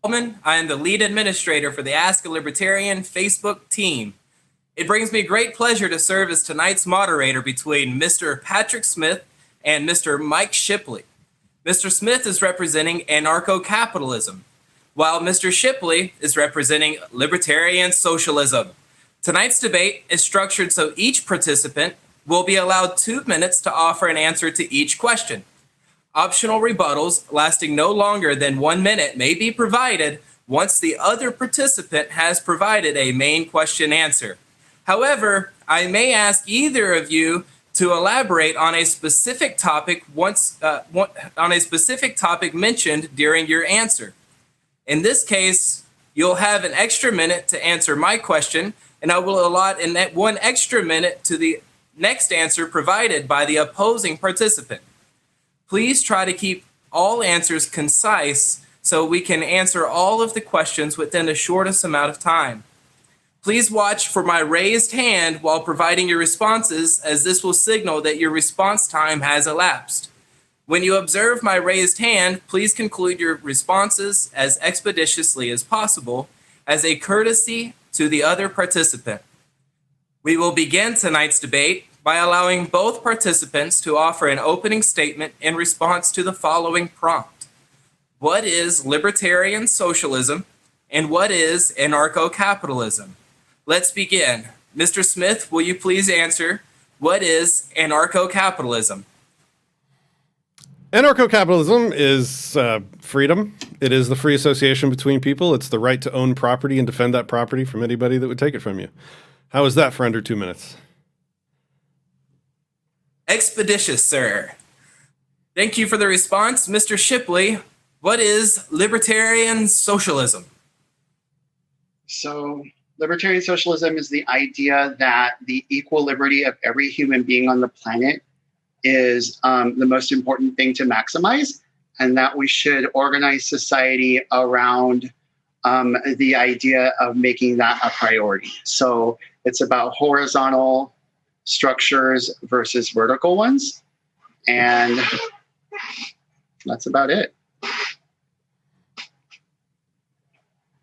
Hallman. I am the lead administrator for the Ask A Libertarian Facebook team. It brings me great pleasure to serve as tonight's moderator between Mr. Patrick Smith and Mr. Mike Shipley. Mr. Smith is representing Anarcho-capitalism, while Mr. Shipley is representing Libertarian Socialism. Tonight's debate is structured so each participant will be allowed 2 minutes to offer an answer to each question. Optional rebuttals lasting no longer than 1 minute may be provided once the other participant has provided a main question answer. However, I may ask either of you to elaborate on a specific topic mentioned during your answer. In this case, you'll have an extra minute to answer my question, and I will allot in that 1 extra minute to the next answer provided by the opposing participant. Please try to keep all answers concise so we can answer all of the questions within the shortest amount of time. Please watch for my raised hand while providing your responses, as this will signal that your response time has elapsed. When you observe my raised hand, please conclude your responses as expeditiously as possible as a courtesy to the other participant. We will begin tonight's debate by allowing both participants to offer an opening statement in response to the following prompt. What is libertarian socialism and what is anarcho-capitalism? Let's begin. Mr. Smith, will you please answer, what is anarcho-capitalism? Anarcho-capitalism is freedom. It is the free association between people. It's the right to own property and defend that property from anybody that would take it from you. How is that for under 2 minutes? Expeditious, sir. Thank you for the response. Mr. Shipley, what is libertarian socialism? So, libertarian socialism is the idea that the equal liberty of every human being on the planet is the most important thing to maximize, and that we should organize society around the idea of making that a priority. So it's about horizontal structures versus vertical ones, and that's about it.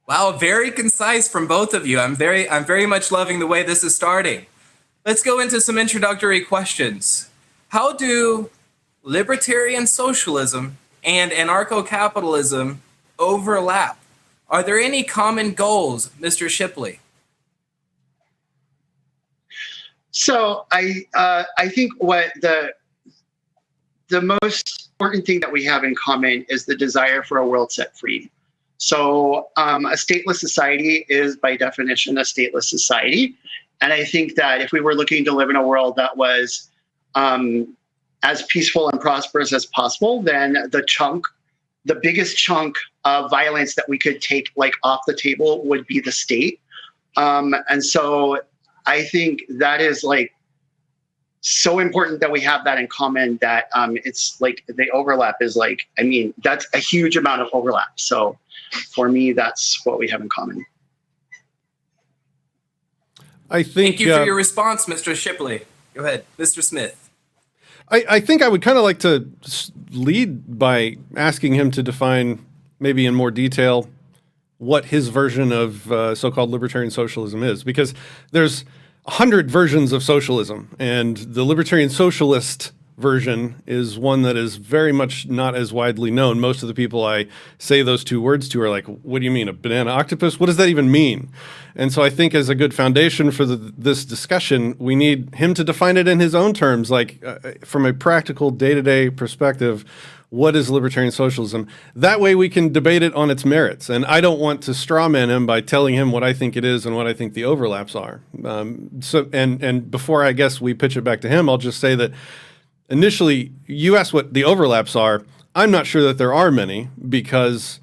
Wow, very concise from both of you. I'm very much loving the way this is starting. Let's go into some introductory questions. How do libertarian socialism and anarcho-capitalism overlap? Are there any common goals, Mr. Shipley? So I think what the most important thing that we have in common is the desire for a world set free. So a stateless society is by definition a stateless society. And I think that if we were looking to live in a world that was as peaceful and prosperous as possible, then the biggest chunk of violence that we could take off the table would be the state. And so I think that is so important that we have that in common, that it's the overlap is that's a huge amount of overlap. So for me, that's what we have in common. Thank you for your response, Mr. Shipley. Go ahead, Mr. Smith. I think I would kind of like to lead by asking him to define, maybe in more detail, what his version of so-called libertarian socialism is, because there's 100 versions of socialism, and the libertarian socialist version is one that is very much not as widely known. Most of the people I say those two words to are like, what do you mean, a banana octopus? What does that even mean? And so I think as a good foundation for this discussion, we need him to define it in his own terms, from a practical day-to-day perspective. What is libertarian socialism? That way we can debate it on its merits. And I don't want to strawman him by telling him what I think it is and what I think the overlaps are. And before I guess we pitch it back to him, I'll just say that initially you asked what the overlaps are. I'm not sure that there are many, because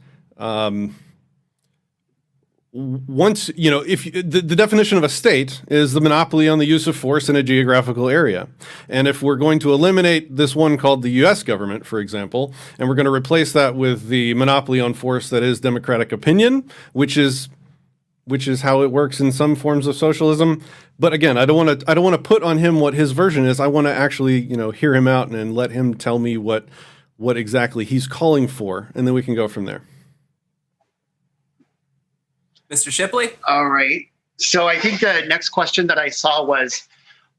once, if the definition of a state is the monopoly on the use of force in a geographical area. And if we're going to eliminate this one called the US government, for example, and we're going to replace that with the monopoly on force that is democratic opinion, which is how it works in some forms of socialism. But again, I don't want to put on him what his version is. I want to actually, hear him out and let him tell me what exactly he's calling for, and then we can go from there. Mr. Shipley? All right. So I think the next question that I saw was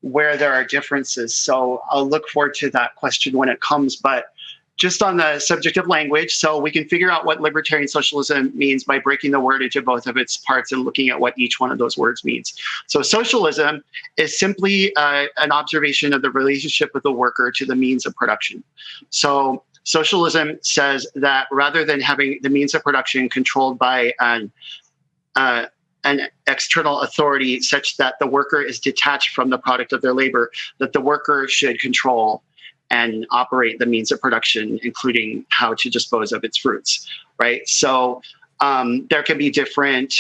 where there are differences. So I'll look forward to that question when it comes. But just on the subject of language, so we can figure out what libertarian socialism means by breaking the word into both of its parts and looking at what each one of those words means. So socialism is simply an observation of the relationship of the worker to the means of production. So socialism says that rather than having the means of production controlled by an external authority such that the worker is detached from the product of their labor, that the worker should control and operate the means of production, including how to dispose of its fruits, right? So there can be different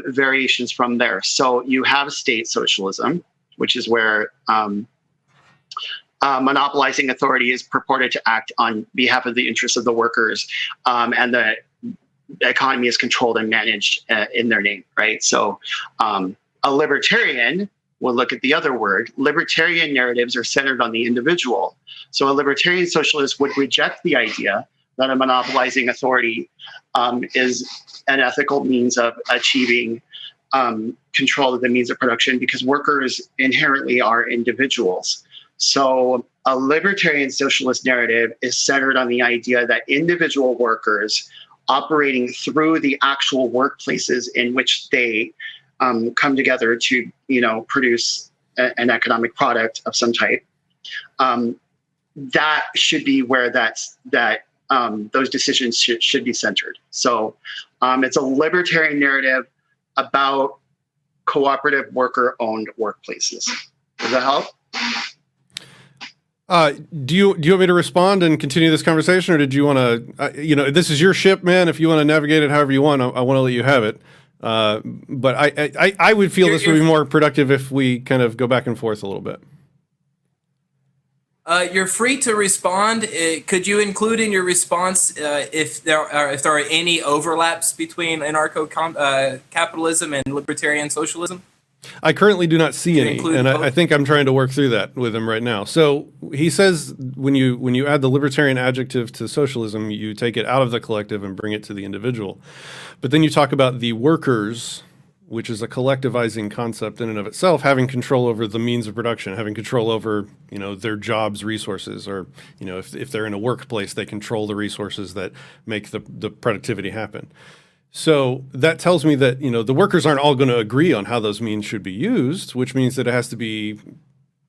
variations from there. So you have state socialism, which is where monopolizing authority is purported to act on behalf of the interests of the workers, and the economy is controlled and managed in their name, right? So a libertarian will look at the other word. Libertarian narratives are centered on the individual. So a libertarian socialist would reject the idea that a monopolizing authority is an ethical means of achieving control of the means of production, because workers inherently are individuals. So a libertarian socialist narrative is centered on the idea that individual workers operating through the actual workplaces in which they come together to, produce an economic product of some type. That should be where those decisions should be centered. So it's a libertarian narrative about cooperative worker-owned workplaces. Does that help? Do you want me to respond and continue this conversation, or did you want to? This is your ship, man. If you want to navigate it however you want, I want to let you have it. But I would feel this would be more productive if we kind of go back and forth a little bit. You're free to respond. Could you include in your response if there are any overlaps between anarcho-capitalism and libertarian socialism? I currently do not see any, and I think I'm trying to work through that with him right now. So he says when you add the libertarian adjective to socialism, you take it out of the collective and bring it to the individual. But then you talk about the workers, which is a collectivizing concept in and of itself, having control over the means of production, having control over, their jobs, resources, or, if they're in a workplace, they control the resources that make the productivity happen. So that tells me that, the workers aren't all going to agree on how those means should be used, which means that it has to be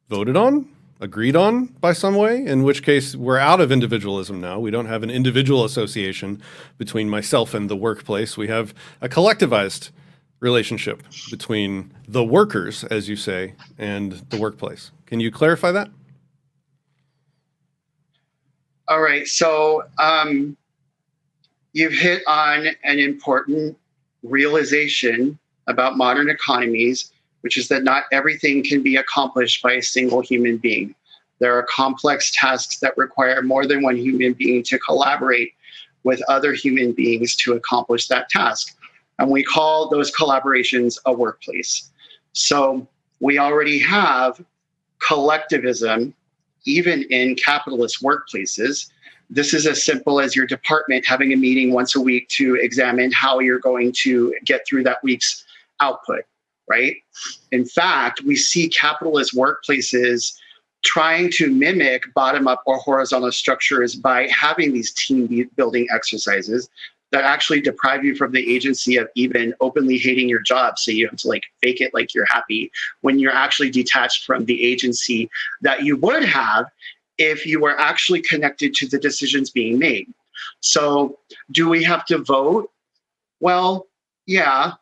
voted on, agreed on by some way, in which case we're out of individualism now. We don't have an individual association between myself and the workplace. We have a collectivized relationship between the workers, as you say, and the workplace. Can you clarify that? All right. So you've hit on an important realization about modern economies, which is that not everything can be accomplished by a single human being. There are complex tasks that require more than one human being to collaborate with other human beings to accomplish that task. And we call those collaborations a workplace. So we already have collectivism, even in capitalist workplaces. This is as simple as your department having a meeting once a week to examine how you're going to get through that week's output, right? In fact, we see capitalist workplaces trying to mimic bottom-up or horizontal structures by having these team building exercises that actually deprive you from the agency of even openly hating your job. So you have to fake it like you're happy when you're actually detached from the agency that you would have if you were actually connected to the decisions being made. So do we have to vote? Well, yeah,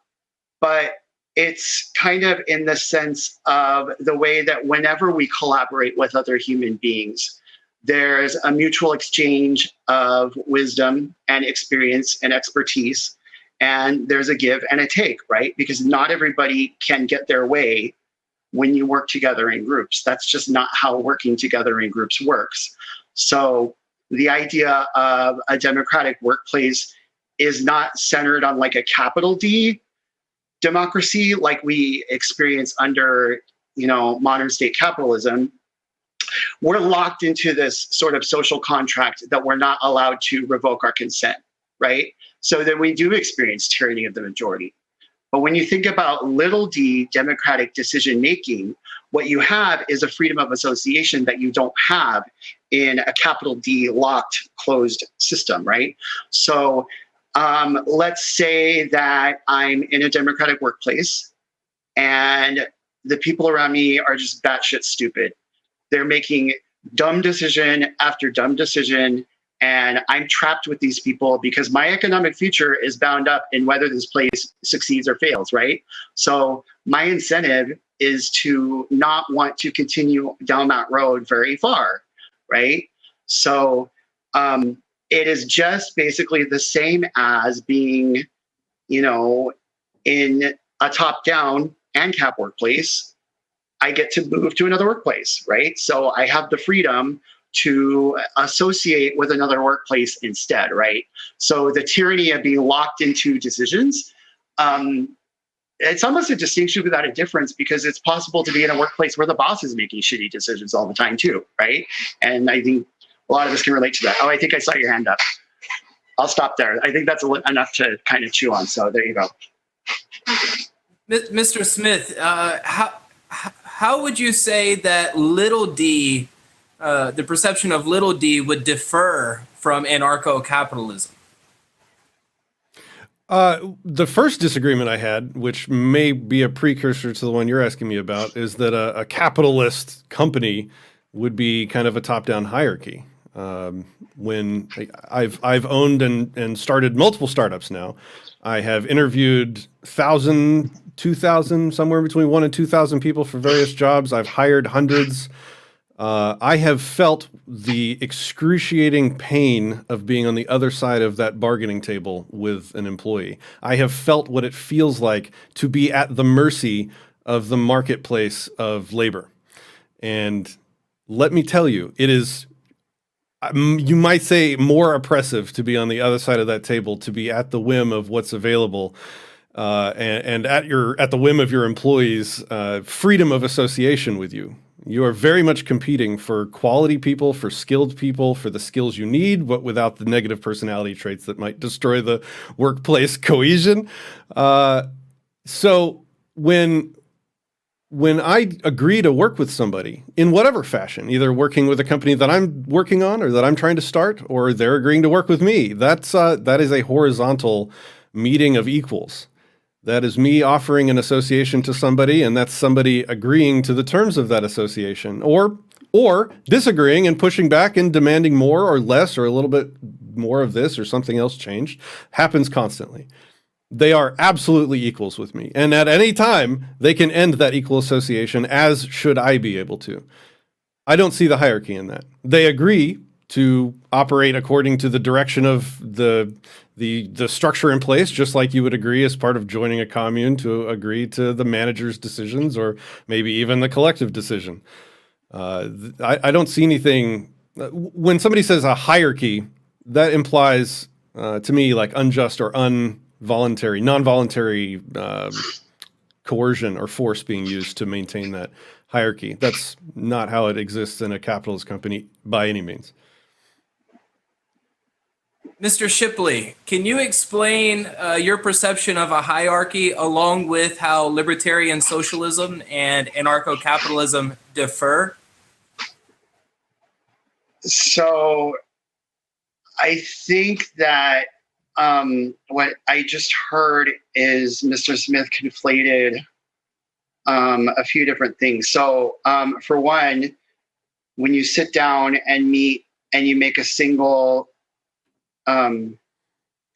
but it's kind of in the sense of the way that whenever we collaborate with other human beings, there's a mutual exchange of wisdom and experience and expertise, and there's a give and a take, right? Because not everybody can get their way when you work together in groups. That's just not how working together in groups works. So the idea of a democratic workplace is not centered on a capital D democracy like we experience under, modern state capitalism. We're locked into this sort of social contract that we're not allowed to revoke our consent, right? So then we do experience tyranny of the majority. But when you think about little d democratic decision making, what you have is a freedom of association that you don't have in a capital D locked, closed system, right? So let's say that I'm in a democratic workplace and the people around me are just batshit stupid. They're making dumb decision after dumb decision, and I'm trapped with these people because my economic future is bound up in whether this place succeeds or fails, right? So my incentive is to not want to continue down that road very far, right? So it is just basically the same as being, in a top-down Ancap workplace. I get to move to another workplace, right? So I have the freedom to associate with another workplace instead, right? So the tyranny of being locked into decisions, it's almost a distinction without a difference, because it's possible to be in a workplace where the boss is making shitty decisions all the time too, right? And I think a lot of us can relate to that. Oh, I think I saw your hand up. I'll stop there. I think that's enough to kind of chew on. So there you go. Mr. Smith, how would you say that little d, the perception of little d, would differ from anarcho-capitalism? The first disagreement I had, which may be a precursor to the one you're asking me about, is that a capitalist company would be kind of a top-down hierarchy. When I've owned and started multiple startups now, I have interviewed 1,000, 2,000, somewhere between 1,000 and 2,000 people for various jobs. I've hired hundreds. I have felt the excruciating pain of being on the other side of that bargaining table with an employee. I have felt what it feels like to be at the mercy of the marketplace of labor. And let me tell you, it is, you might say, more oppressive to be on the other side of that table, to be at the whim of what's available, and at the whim of your employees' freedom of association with you. You are very much competing for quality people, for skilled people, for the skills you need, but without the negative personality traits that might destroy the workplace cohesion. So when I agree to work with somebody in whatever fashion, either working with a company that I'm working on or that I'm trying to start, or they're agreeing to work with me, that is a horizontal meeting of equals. That is me offering an association to somebody, and that's somebody agreeing to the terms of that association, or disagreeing and pushing back and demanding more or less or a little bit more of this or something else changed. Happens constantly. They are absolutely equals with me. And at any time, they can end that equal association, as should I be able to. I don't see the hierarchy in that. They agree to operate according to the direction of the structure in place, just like you would agree as part of joining a commune to agree to the manager's decisions, or maybe even the collective decision. I don't see anything. When somebody says a hierarchy, that implies to me like unjust or non-voluntary coercion or force being used to maintain that hierarchy. That's not how it exists in a capitalist company by any means. Mr. Shipley, can you explain your perception of a hierarchy along with how libertarian socialism and anarcho-capitalism differ? So I think that what I just heard is Mr. Smith conflated a few different things. So for one, when you sit down and meet and you make a single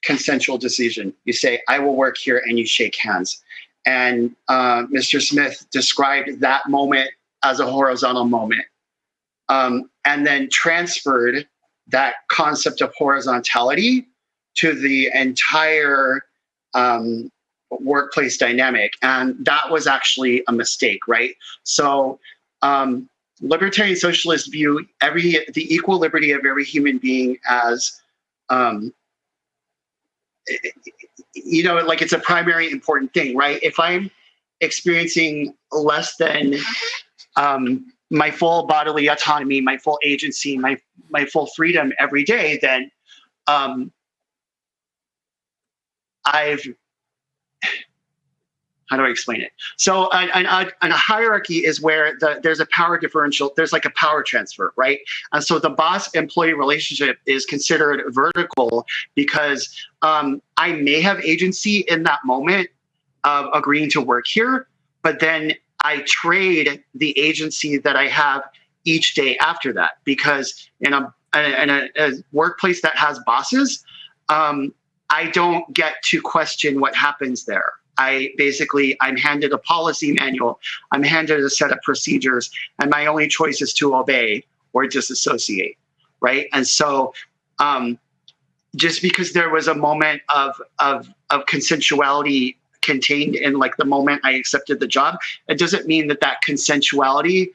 consensual decision, you say, I will work here, and you shake hands. And Mr. Smith described that moment as a horizontal moment, and then transferred that concept of horizontality to the entire workplace dynamic. And that was actually a mistake, right? So libertarian socialists view the equal liberty of every human being as like it's a primary important thing, right? If I'm experiencing less than my full bodily autonomy, my full agency, my full freedom every day, then I've how do I explain it? So a hierarchy is where there's a power differential. There's like a power transfer, right? And so the boss-employee relationship is considered vertical because I may have agency in that moment of agreeing to work here, but then I trade the agency that I have each day after that, because in a workplace that has bosses, I don't get to question what happens there. I'm handed a policy manual, I'm handed a set of procedures, and my only choice is to obey or disassociate, right? And so just because there was a moment of consensuality contained in like the moment I accepted the job, it doesn't mean that consensuality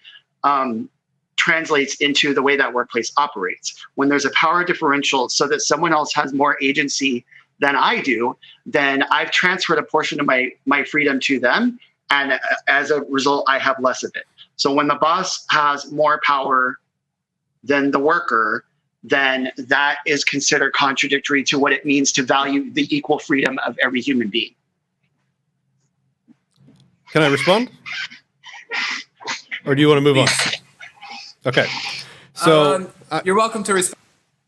translates into the way that workplace operates. When there's a power differential so that someone else has more agency than I do, then I've transferred a portion of my freedom to them. And as a result, I have less of it. So when the boss has more power than the worker, then that is considered contradictory to what it means to value the equal freedom of every human being. Can I respond? Or do you want to move on? Okay. So you're welcome to respond.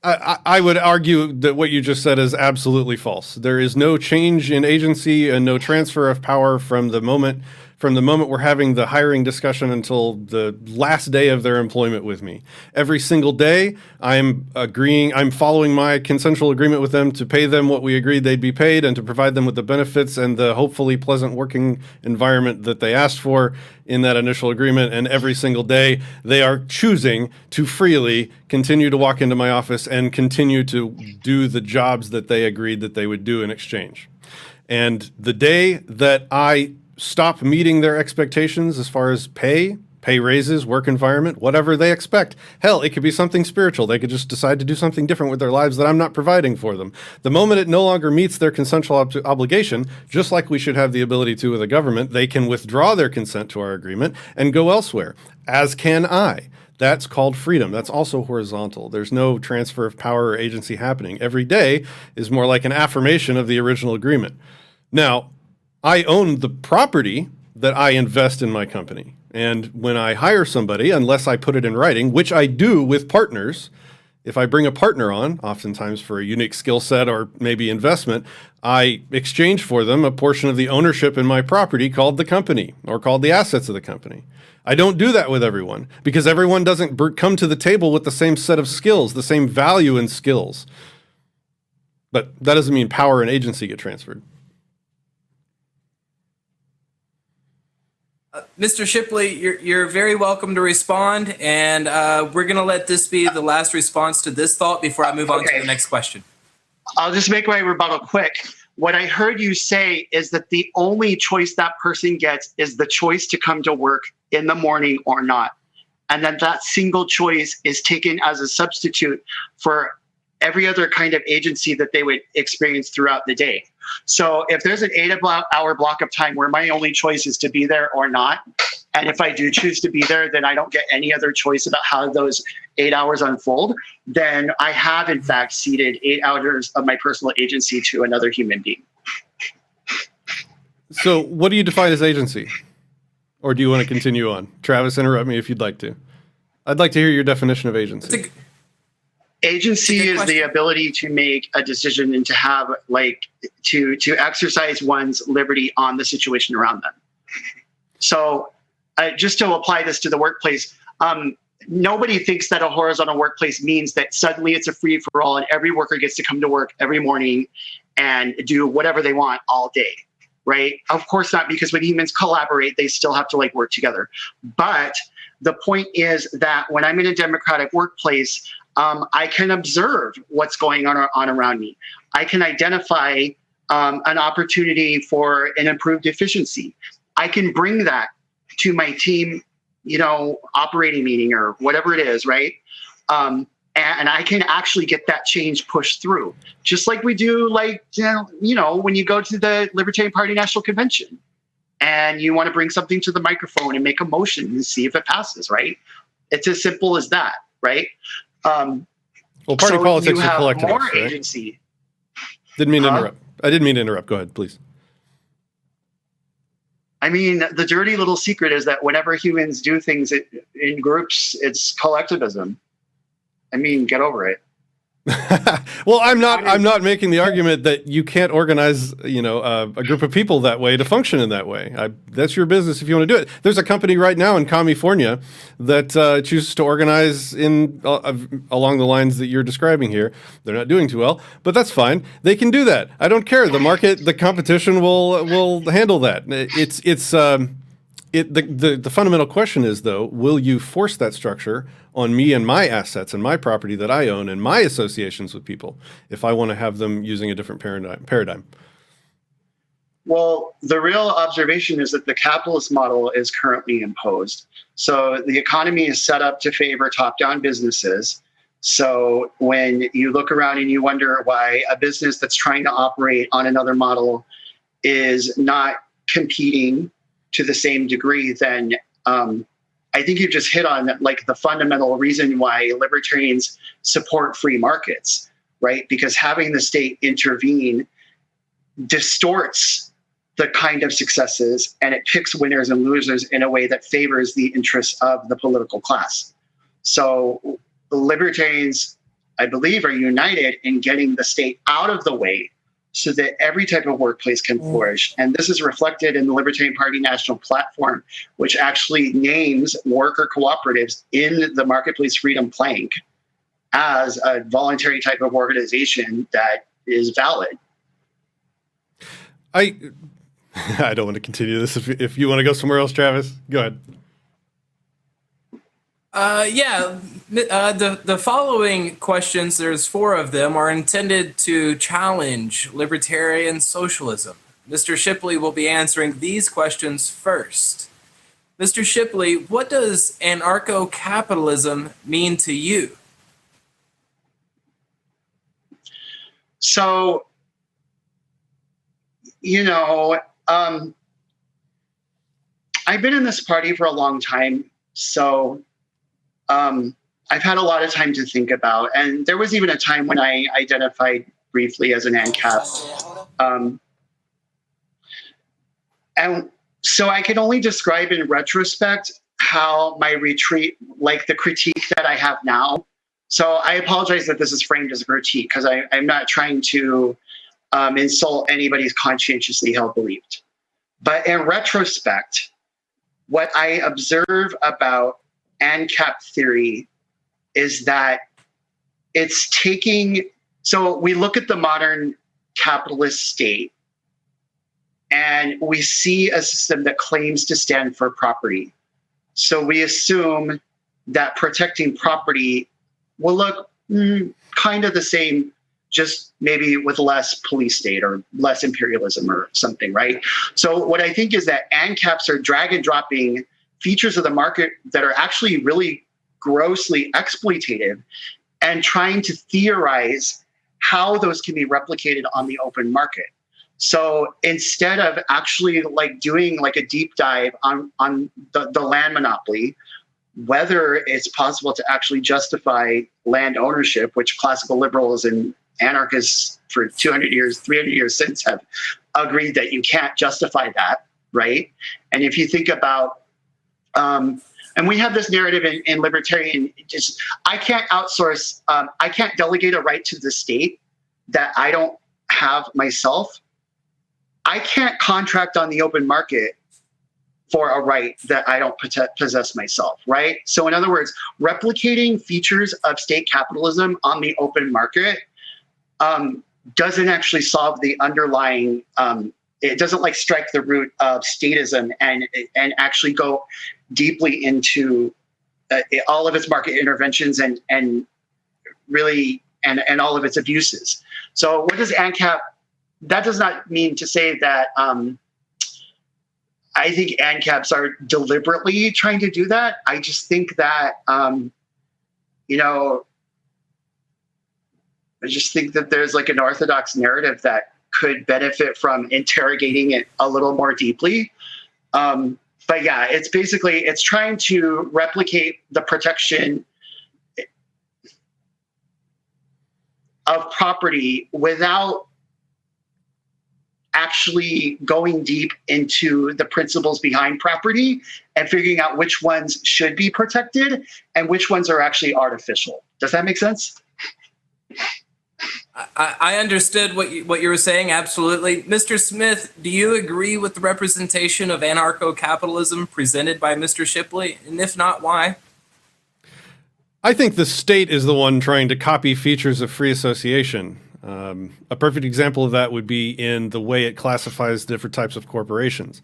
I would argue that what you just said is absolutely false. There is no change in agency and no transfer of power from the moment we're having the hiring discussion until the last day of their employment with me. Every single day, I'm following my consensual agreement with them to pay them what we agreed they'd be paid and to provide them with the benefits and the hopefully pleasant working environment that they asked for in that initial agreement. And every single day, they are choosing to freely continue to walk into my office and continue to do the jobs that they agreed that they would do in exchange. And the day that I stop meeting their expectations as far as pay raises, work environment, whatever they expect. Hell, it could be something spiritual. They could just decide to do something different with their lives that I'm not providing for them. The moment it no longer meets their consensual obligation, just like we should have the ability to with a government, they can withdraw their consent to our agreement and go elsewhere, as can I. That's called freedom. That's also horizontal. There's no transfer of power or agency happening. Every day is more like an affirmation of the original agreement. Now, I own the property that I invest in my company. And when I hire somebody, unless I put it in writing, which I do with partners, if I bring a partner on, oftentimes for a unique skill set or maybe investment, I exchange for them a portion of the ownership in my property called the company or called the assets of the company. I don't do that with everyone because everyone doesn't come to the table with the same set of skills, the same value and skills. But that doesn't mean power and agency get transferred. Mr. Shipley, you're very welcome to respond, and we're going to let this be the last response to this thought before I move on to the next question. I'll just make my rebuttal quick. What I heard you say is that the only choice that person gets is the choice to come to work in the morning or not. And then that single choice is taken as a substitute for every other kind of agency that they would experience throughout the day. So if there's an 8-hour block of time where my only choice is to be there or not, and if I do choose to be there, then I don't get any other choice about how those 8 hours unfold, then I have in fact ceded 8 hours of my personal agency to another human being. So what do you define as agency? Or do you want to continue on? Travis, interrupt me if you'd like to. I'd like to hear your definition of agency. Agency is the ability to make a decision and to have to exercise one's liberty on the situation around them. So just to apply this to the workplace, nobody thinks that a horizontal workplace means that suddenly it's a free for all and every worker gets to come to work every morning and do whatever they want all day, right? Of course not, because when humans collaborate, they still have to work together. But the point is that when I'm in a democratic workplace, I can observe what's going on around me. I can identify an opportunity for an improved efficiency. I can bring that to my team, operating meeting or whatever it is, right? And I can actually get that change pushed through, just like we do, when you go to the Libertarian Party National Convention and you want to bring something to the microphone and make a motion and see if it passes, right? It's as simple as that, right? Well, party politics are collective. More right? agency. Didn't mean to interrupt. I didn't mean to interrupt. Go ahead, please. I mean, the dirty little secret is that whenever humans do things in groups, it's collectivism. I mean, get over it. Well, I'm not making the argument that you can't organize, a group of people that way to function in that way. That's your business if you want to do it. There's a company right now in California that chooses to organize in along the lines that you're describing here. They're not doing too well, but that's fine. They can do that. I don't care. The market, the competition will handle that. The fundamental question is, though, will you force that structure on me and my assets and my property that I own and my associations with people if I want to have them using a different paradigm? Well, the real observation is that the capitalist model is currently imposed. So the economy is set up to favor top-down businesses. So when you look around and you wonder why a business that's trying to operate on another model is not competing to the same degree, then I think you just hit on like the fundamental reason why libertarians support free markets, right? Because having the state intervene distorts the kind of successes, and it picks winners and losers in a way that favors the interests of the political class. So the libertarians, I believe, are united in getting the state out of the way so that every type of workplace can flourish. And this is reflected in the Libertarian Party National Platform, which actually names worker cooperatives in the marketplace freedom plank as a voluntary type of organization that is valid. I don't want to continue this. If you want to go somewhere else, Travis, go ahead. The following questions, there's 4 of them, are intended to challenge libertarian socialism. Mr. Shipley will be answering these questions first. Mr. Shipley, what does anarcho-capitalism mean to you? So, I've been in this party for a long time, so I've had a lot of time to think about, and there was even a time when I identified briefly as an Ancap. And so I can only describe in retrospect how my retreat, like the critique that I have now. So I apologize that this is framed as a critique, because I'm not trying to insult anybody's conscientiously held belief. But in retrospect, what I observe about Ancap theory is that it's so we look at the modern capitalist state and we see a system that claims to stand for property. So we assume that protecting property will look kind of the same, just maybe with less police state or less imperialism or something, right? So what I think is that ANCAPs are drag and dropping features of the market that are actually really grossly exploitative and trying to theorize how those can be replicated on the open market. So instead of actually like doing like a deep dive on the land monopoly, whether it's possible to actually justify land ownership, which classical liberals and anarchists for 200 years, 300 years since have agreed that you can't justify that, right? And if you think about, and we have this narrative in libertarian, just I can't outsource, I can't delegate a right to the state that I don't have myself. I can't contract on the open market for a right that I don't possess myself, right? So in other words, replicating features of state capitalism on the open market doesn't actually solve the underlying, it doesn't like strike the root of statism and actually go deeply into all of its market interventions and really, and all of its abuses. So what does ANCAP, that does not mean to say that I think ANCAPs are deliberately trying to do that. I just think that, I just think that there's like an orthodox narrative that could benefit from interrogating it a little more deeply. But yeah, it's basically, it's trying to replicate the protection of property without actually going deep into the principles behind property and figuring out which ones should be protected and which ones are actually artificial. Does that make sense? I understood what you were saying, absolutely. Mr. Smith, do you agree with the representation of anarcho-capitalism presented by Mr. Shipley? And if not, why? I think the state is the one trying to copy features of free association. A perfect example of that would be in the way it classifies different types of corporations.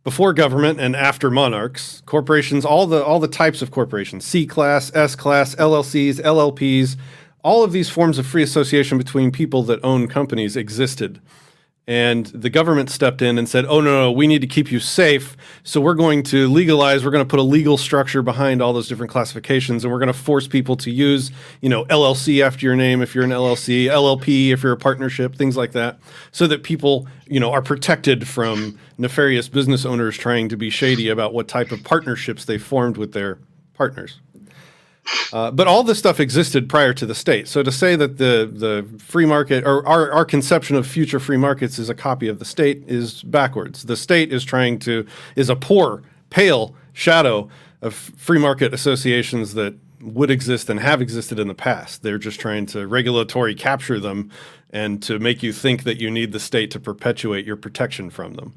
Before government and after monarchs, corporations, all the types of corporations, C-class, S-class, LLCs, LLPs, all of these forms of free association between people that own companies existed. And the government stepped in and said, oh, no, we need to keep you safe. So we're going to legalize, we're going to put a legal structure behind all those different classifications. And we're going to force people to use, LLC after your name if you're an LLC, LLP if you're a partnership, things like that. So that people, are protected from nefarious business owners trying to be shady about what type of partnerships they formed with their partners. But all this stuff existed prior to the state. So to say that the free market or our conception of future free markets is a copy of the state is backwards. The state is a poor, pale shadow of free market associations that would exist and have existed in the past. They're just trying to regulatory capture them and to make you think that you need the state to perpetuate your protection from them.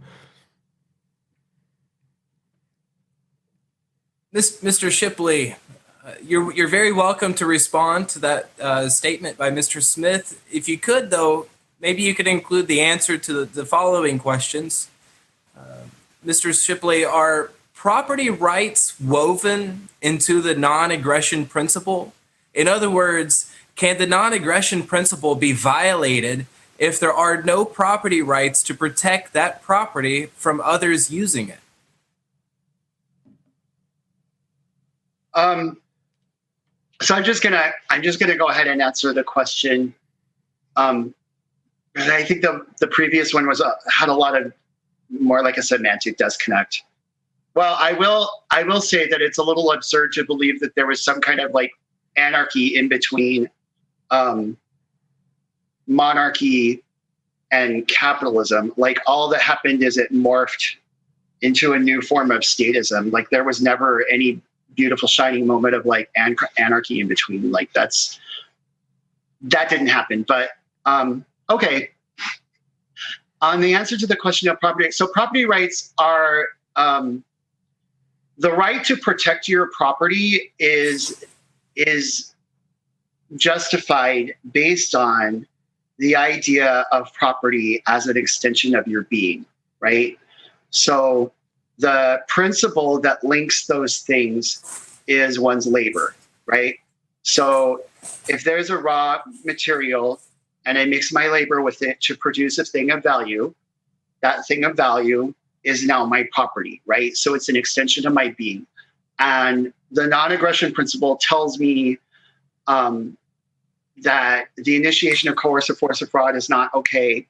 Mr. Shipley, you're very welcome to respond to that statement by Mr. Smith. If you could, though, maybe you could include the answer to the following questions. Mr. Shipley, are property rights woven into the non-aggression principle? In other words, can the non-aggression principle be violated if there are no property rights to protect that property from others using it? So I'm just gonna go ahead and answer the question. And I think the previous one had a lot of more like a semantic disconnect. Well, I will say that it's a little absurd to believe that there was some kind of like anarchy in between monarchy and capitalism. Like all that happened is it morphed into a new form of statism. Like there was never any beautiful shining moment of like anarchy in between. Like that didn't happen. But okay. On the answer to the question of property, so property rights are the right to protect your property is justified based on the idea of property as an extension of your being, right? So the principle that links those things is one's labor, right? So if there's a raw material and I mix my labor with it to produce a thing of value, that thing of value is now my property, right? So it's an extension of my being. And the non-aggression principle tells me that the initiation of coercive force or fraud is not okay.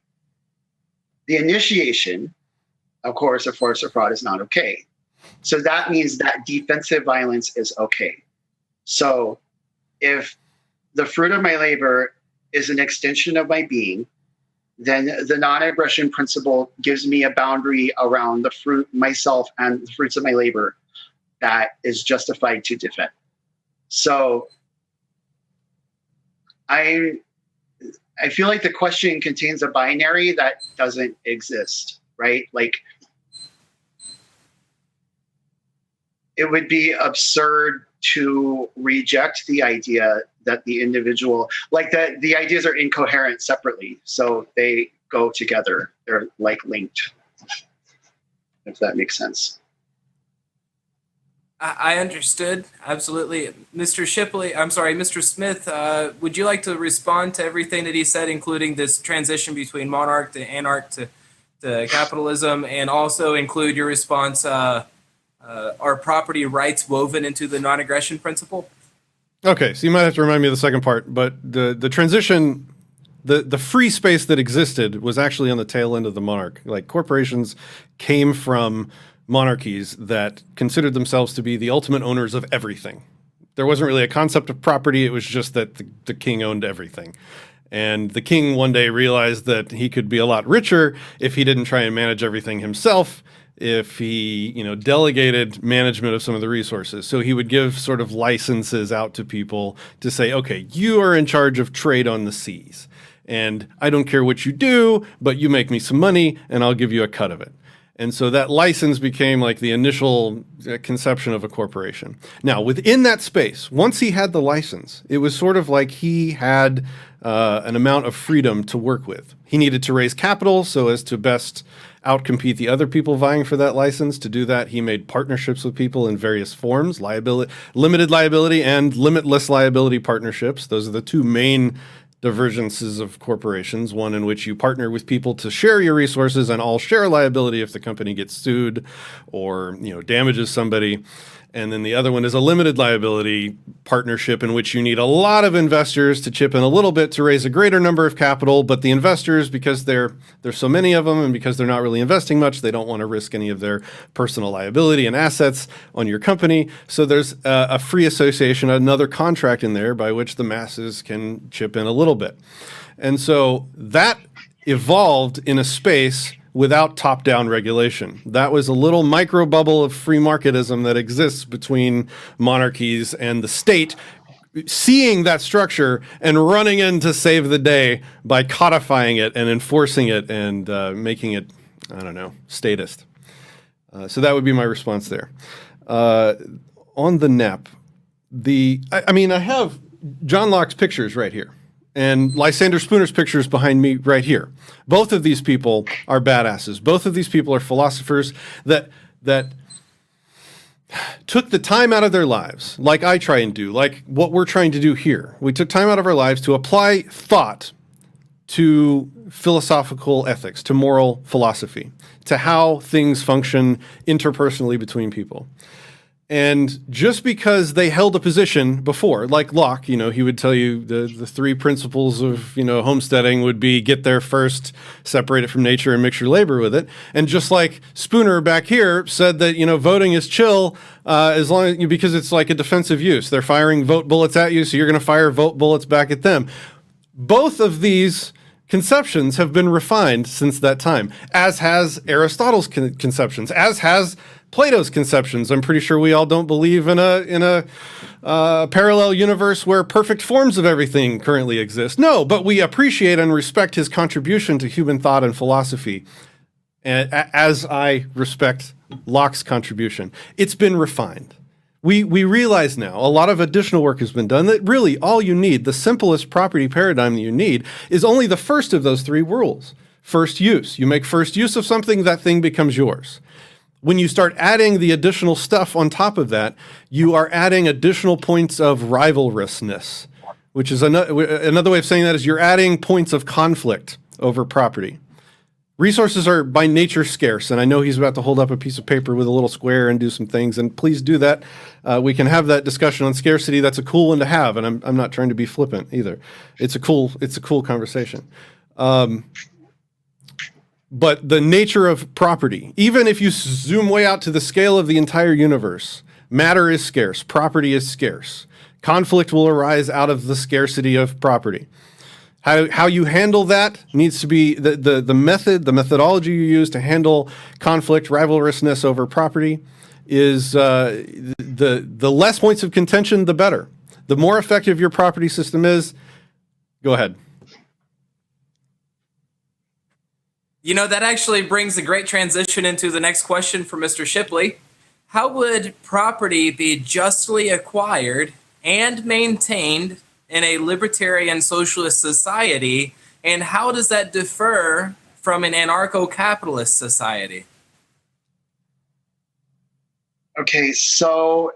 The initiation of coercive force or fraud is not okay. So that means that defensive violence is okay. So if the fruit of my labor is an extension of my being, then the non-aggression principle gives me a boundary around the fruit, myself, and the fruits of my labor that is justified to defend. So I feel like the question contains a binary that doesn't exist, right? Like it would be absurd to reject the idea that the individual, like the ideas are incoherent separately. So they go together. They're like linked, if that makes sense. I understood. Absolutely. Mr. Smith, would you like to respond to everything that he said, including this transition between monarch to anarch to capitalism, and also include your response, are property rights woven into the non-aggression principle? Okay, so you might have to remind me of the second part, but the transition, the free space that existed was actually on the tail end of the monarch. Like corporations came from monarchies that considered themselves to be the ultimate owners of everything. There wasn't really a concept of property. It was just that the king owned everything. And the king one day realized that he could be a lot richer if he didn't try and manage everything himself, if he, delegated management of some of the resources. So he would give sort of licenses out to people to say, okay, you are in charge of trade on the seas. And I don't care what you do, but you make me some money and I'll give you a cut of it. And so that license became like the initial conception of a corporation. Now, within that space, once he had the license, it was sort of like he had an amount of freedom to work with. He needed to raise capital so as to best outcompete the other people vying for that license. To do that, he made partnerships with people in various forms, limited liability and limitless liability partnerships. Those are the two main divergences of corporations, one in which you partner with people to share your resources and all share liability if the company gets sued or damages somebody. And then the other one is a limited liability partnership in which you need a lot of investors to chip in a little bit to raise a greater number of capital. But the investors, because there's so many of them and because they're not really investing much, they don't want to risk any of their personal liability and assets on your company. So there's a free association, another contract in there by which the masses can chip in a little bit. And so that evolved in a space without top-down regulation. That was a little micro bubble of free marketism that exists between monarchies and the state, seeing that structure and running in to save the day by codifying it and enforcing it and making it, statist. So that would be my response there. On the NEP, I have John Locke's pictures right here. And Lysander Spooner's pictures behind me right here. Both of these people are badasses. Both of these people are philosophers that took the time out of their lives, like I try and do, like what we're trying to do here. We took time out of our lives to apply thought to philosophical ethics, to moral philosophy, to how things function interpersonally between people. And just because they held a position before, like Locke, he would tell you the three principles of, homesteading would be get there first, separate it from nature, and mix your labor with it. And just like Spooner back here said that, voting is chill as long as because it's like a defensive use. They're firing vote bullets at you, so you're going to fire vote bullets back at them. Both of these conceptions have been refined since that time, as has Aristotle's conceptions, as has Plato's conceptions. I'm pretty sure we all don't believe in a parallel universe where perfect forms of everything currently exist. No, but we appreciate and respect his contribution to human thought and philosophy, as I respect Locke's contribution. It's been refined. We realize now a lot of additional work has been done that really all you need, the simplest property paradigm that you need, is only the first of those three rules. First use. You make first use of something, that thing becomes yours. When you start adding the additional stuff on top of that, you are adding additional points of rivalrousness, which is another way of saying that is you're adding points of conflict over property. Resources are by nature scarce, and I know he's about to hold up a piece of paper with a little square and do some things, and please do that. We can have that discussion on scarcity. That's a cool one to have, and I'm not trying to be flippant either. It's a cool conversation. But the nature of property, even if you zoom way out to the scale of the entire universe, matter is scarce, property is scarce. Conflict will arise out of the scarcity of property. How you handle that needs to be the methodology you use to handle conflict, rivalrousness over property is the less points of contention, the better. The more effective your property system is, go ahead. That actually brings a great transition into the next question for Mr. Shipley. How would property be justly acquired and maintained in a libertarian socialist society, and how does that differ from an anarcho-capitalist society? Okay, so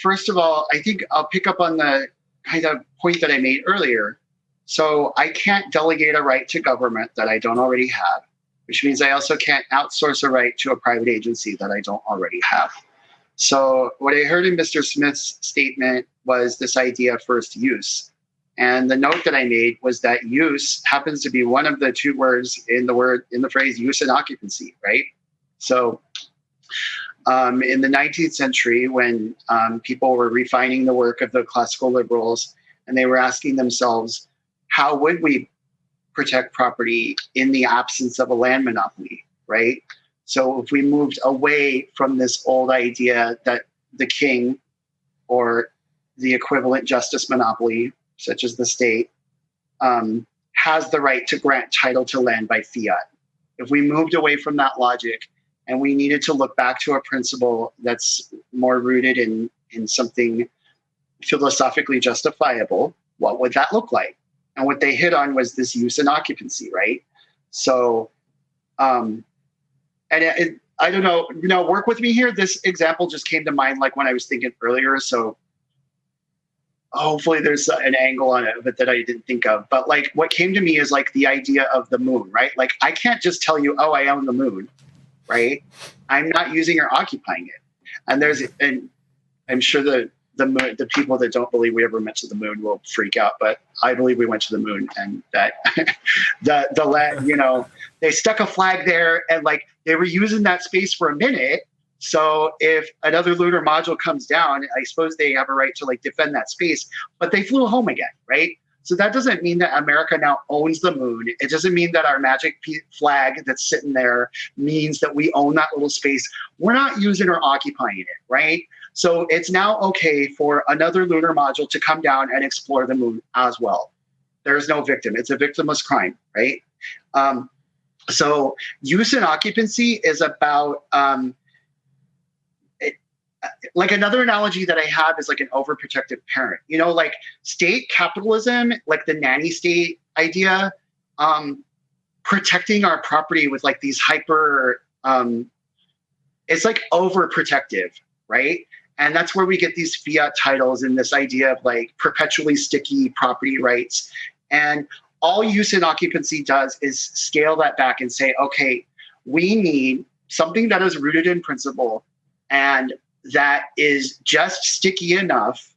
first of all, I think I'll pick up on the kind of point that I made earlier. So I can't delegate a right to government that I don't already have, which means I also can't outsource a right to a private agency that I don't already have. So what I heard in Mr. Smith's statement was this idea of first use. And the note that I made was that use happens to be one of the two words in the phrase use and occupancy, right? So in the 19th century, when people were refining the work of the classical liberals, and they were asking themselves, how would we protect property in the absence of a land monopoly, right? So if we moved away from this old idea that the king or the equivalent justice monopoly, such as the state, has the right to grant title to land by fiat. If we moved away from that logic and we needed to look back to a principle that's more rooted in something philosophically justifiable, what would that look like? And what they hit on was this use and occupancy, right? So, I don't know, work with me here. This example just came to mind like when I was thinking earlier. So hopefully there's an angle on it that I didn't think of. But like what came to me is like the idea of the moon, right? Like I can't just tell you, oh, I own the moon, right? I'm not using or occupying it. And I'm sure the people that don't believe we ever went to the moon will freak out, but I believe we went to the moon, and that they stuck a flag there, and like they were using that space for a minute. So if another lunar module comes down, I suppose they have a right to like defend that space, but they flew home again, right? So that doesn't mean that America now owns the moon. It doesn't mean that our magic flag that's sitting there means that we own that little space. We're not using or occupying it, right? So it's now okay for another lunar module to come down and explore the moon as well. There's no victim. It's a victimless crime, right? So use and occupancy is about, like another analogy that I have is like an overprotective parent. You know, like state capitalism, like the nanny state idea, protecting our property with like these hyper, it's like overprotective, right? And that's where we get these fiat titles and this idea of like perpetually sticky property rights. And all use and occupancy does is scale that back and say, okay, we need something that is rooted in principle and that is just sticky enough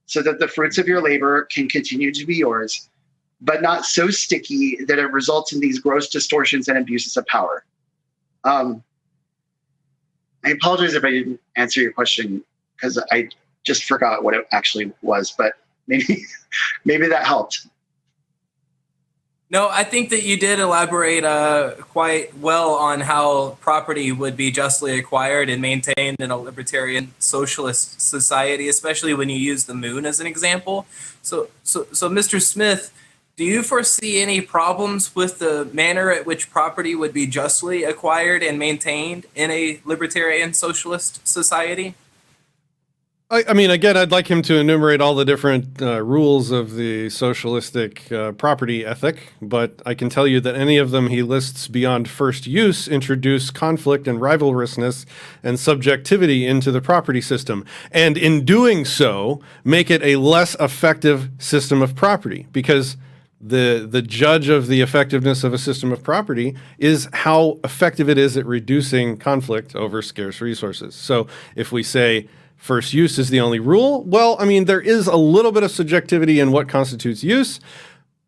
so that the fruits of your labor can continue to be yours, but not so sticky that it results in these gross distortions and abuses of power. I apologize if I didn't answer your question because I just forgot what it actually was, but maybe that helped. No, I think that you did elaborate quite well on how property would be justly acquired and maintained in a libertarian socialist society, especially when you use the moon as an example. So Mr. Smith, do you foresee any problems with the manner at which property would be justly acquired and maintained in a libertarian socialist society? I mean, again, I'd like him to enumerate all the different rules of the socialistic property ethic, but I can tell you that any of them he lists beyond first use introduce conflict and rivalrousness and subjectivity into the property system, and in doing so, make it a less effective system of property, because the judge of the effectiveness of a system of property is how effective it is at reducing conflict over scarce resources. So if we say first use is the only rule, well, I mean, there is a little bit of subjectivity in what constitutes use,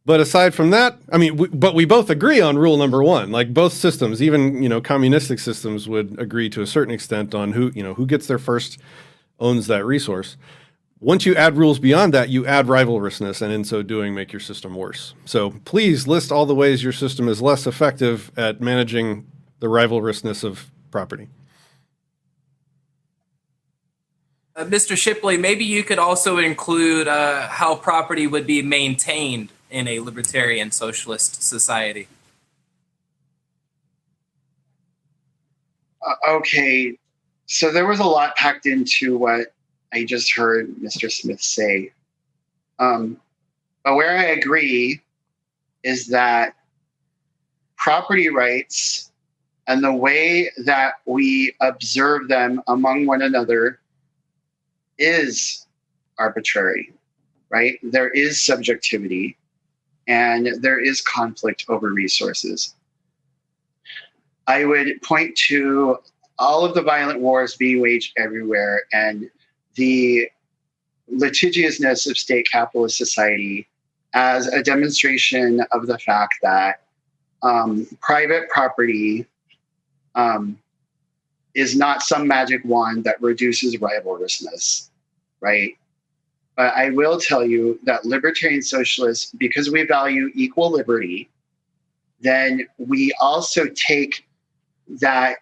but aside from that, I mean, but we both agree on rule number one. Like both systems, even communistic systems would agree to a certain extent on who gets there first owns that resource. Once you add rules beyond that, you add rivalrousness, and in so doing, make your system worse. So please list all the ways your system is less effective at managing the rivalrousness of property. Mr. Shipley, maybe you could also include how property would be maintained in a libertarian socialist society. Okay, so there was a lot packed into what I just heard Mr. Smith say. But where I agree is that property rights and the way that we observe them among one another is arbitrary, right? There is subjectivity and there is conflict over resources. I would point to all of the violent wars being waged everywhere and the litigiousness of state capitalist society as a demonstration of the fact that private property is not some magic wand that reduces rivalrousness, right? But I will tell you that libertarian socialists, because we value equal liberty, then we also take that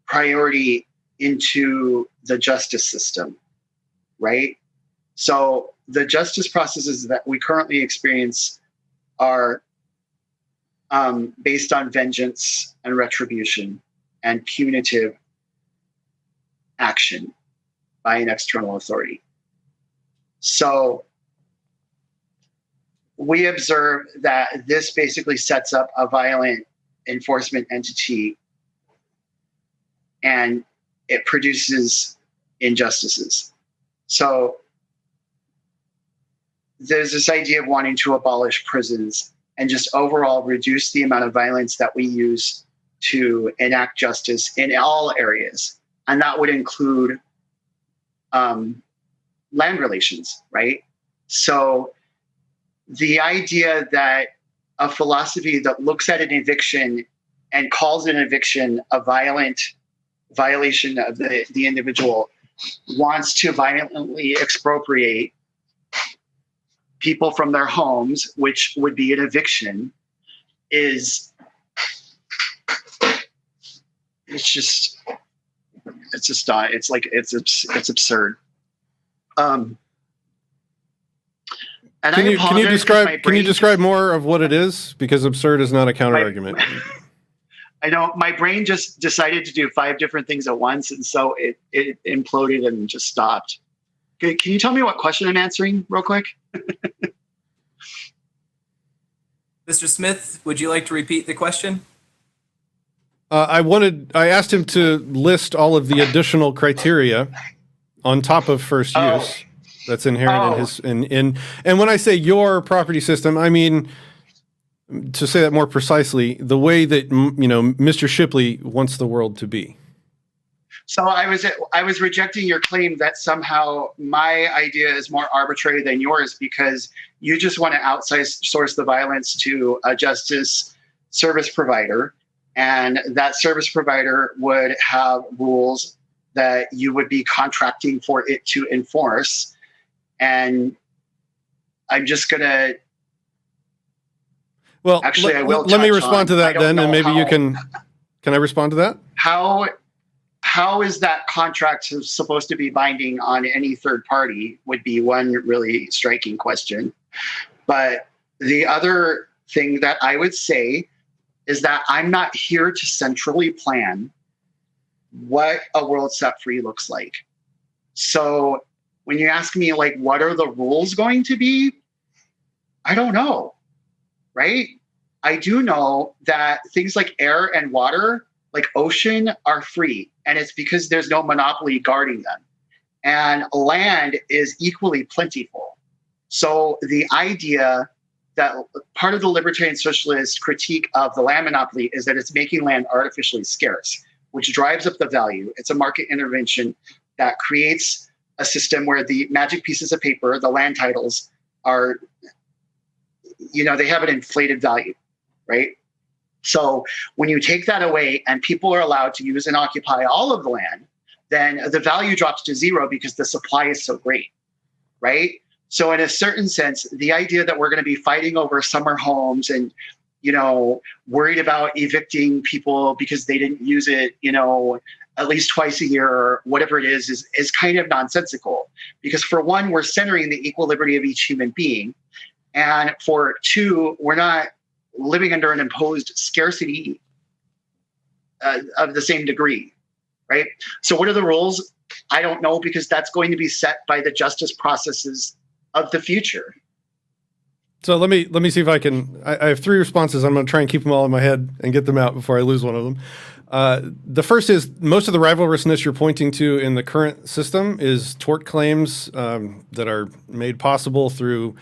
priority into the justice system, right? So the justice processes that we currently experience are based on vengeance and retribution and punitive action by an external authority. So we observe that this basically sets up a violent enforcement entity, and it produces injustices. So there's this idea of wanting to abolish prisons and just overall reduce the amount of violence that we use to enact justice in all areas. And that would include land relations, right? So the idea that a philosophy that looks at an eviction and calls an eviction a violent violation of the individual wants to violently expropriate people from their homes, which would be an eviction, it's absurd. And can you describe more of what it is? Because absurd is not a counter argument. I know my brain just decided to do 5 different things at once, and so it imploded and just stopped. Can you tell me what question I'm answering real quick? Mr. Smith, would you like to repeat the question? I asked him to list all of the additional criteria on top of first use that's inherent in his and when I say your property system, I mean, to say that more precisely, the way that Mr. Shipley wants the world to be. So I was rejecting your claim that somehow my idea is more arbitrary than yours because you just want to outsource the violence to a justice service provider, and that service provider would have rules that you would be contracting for it to enforce. And I'm just gonna. Well, actually, I will. Let me respond to that then, and maybe you can. Can I respond to that? How is that contract supposed to be binding on any third party would be one really striking question. But the other thing that I would say is that I'm not here to centrally plan what a world set free looks like. So when you ask me, like, what are the rules going to be? I don't know, right? I do know that things like air and water, like ocean, are free. And it's because there's no monopoly guarding them. And land is equally plentiful. So the idea that part of the libertarian socialist critique of the land monopoly is that it's making land artificially scarce, which drives up the value. It's a market intervention that creates a system where the magic pieces of paper, the land titles, are, they have an inflated value, right? So when you take that away and people are allowed to use and occupy all of the land, then the value drops to zero because the supply is so great, right? So in a certain sense, the idea that we're going to be fighting over summer homes and, worried about evicting people because they didn't use it, at least twice a year or whatever it is kind of nonsensical. Because for one, we're centering the equal liberty of each human being. And for two, we're not living under an imposed scarcity of the same degree, right? So what are the rules? I don't know, because that's going to be set by the justice processes of the future. So let me see if I can. I have 3 responses. I'm going to try and keep them all in my head and get them out before I lose one of them. The first is most of the rivalrousness you're pointing to in the current system is tort claims that are made possible through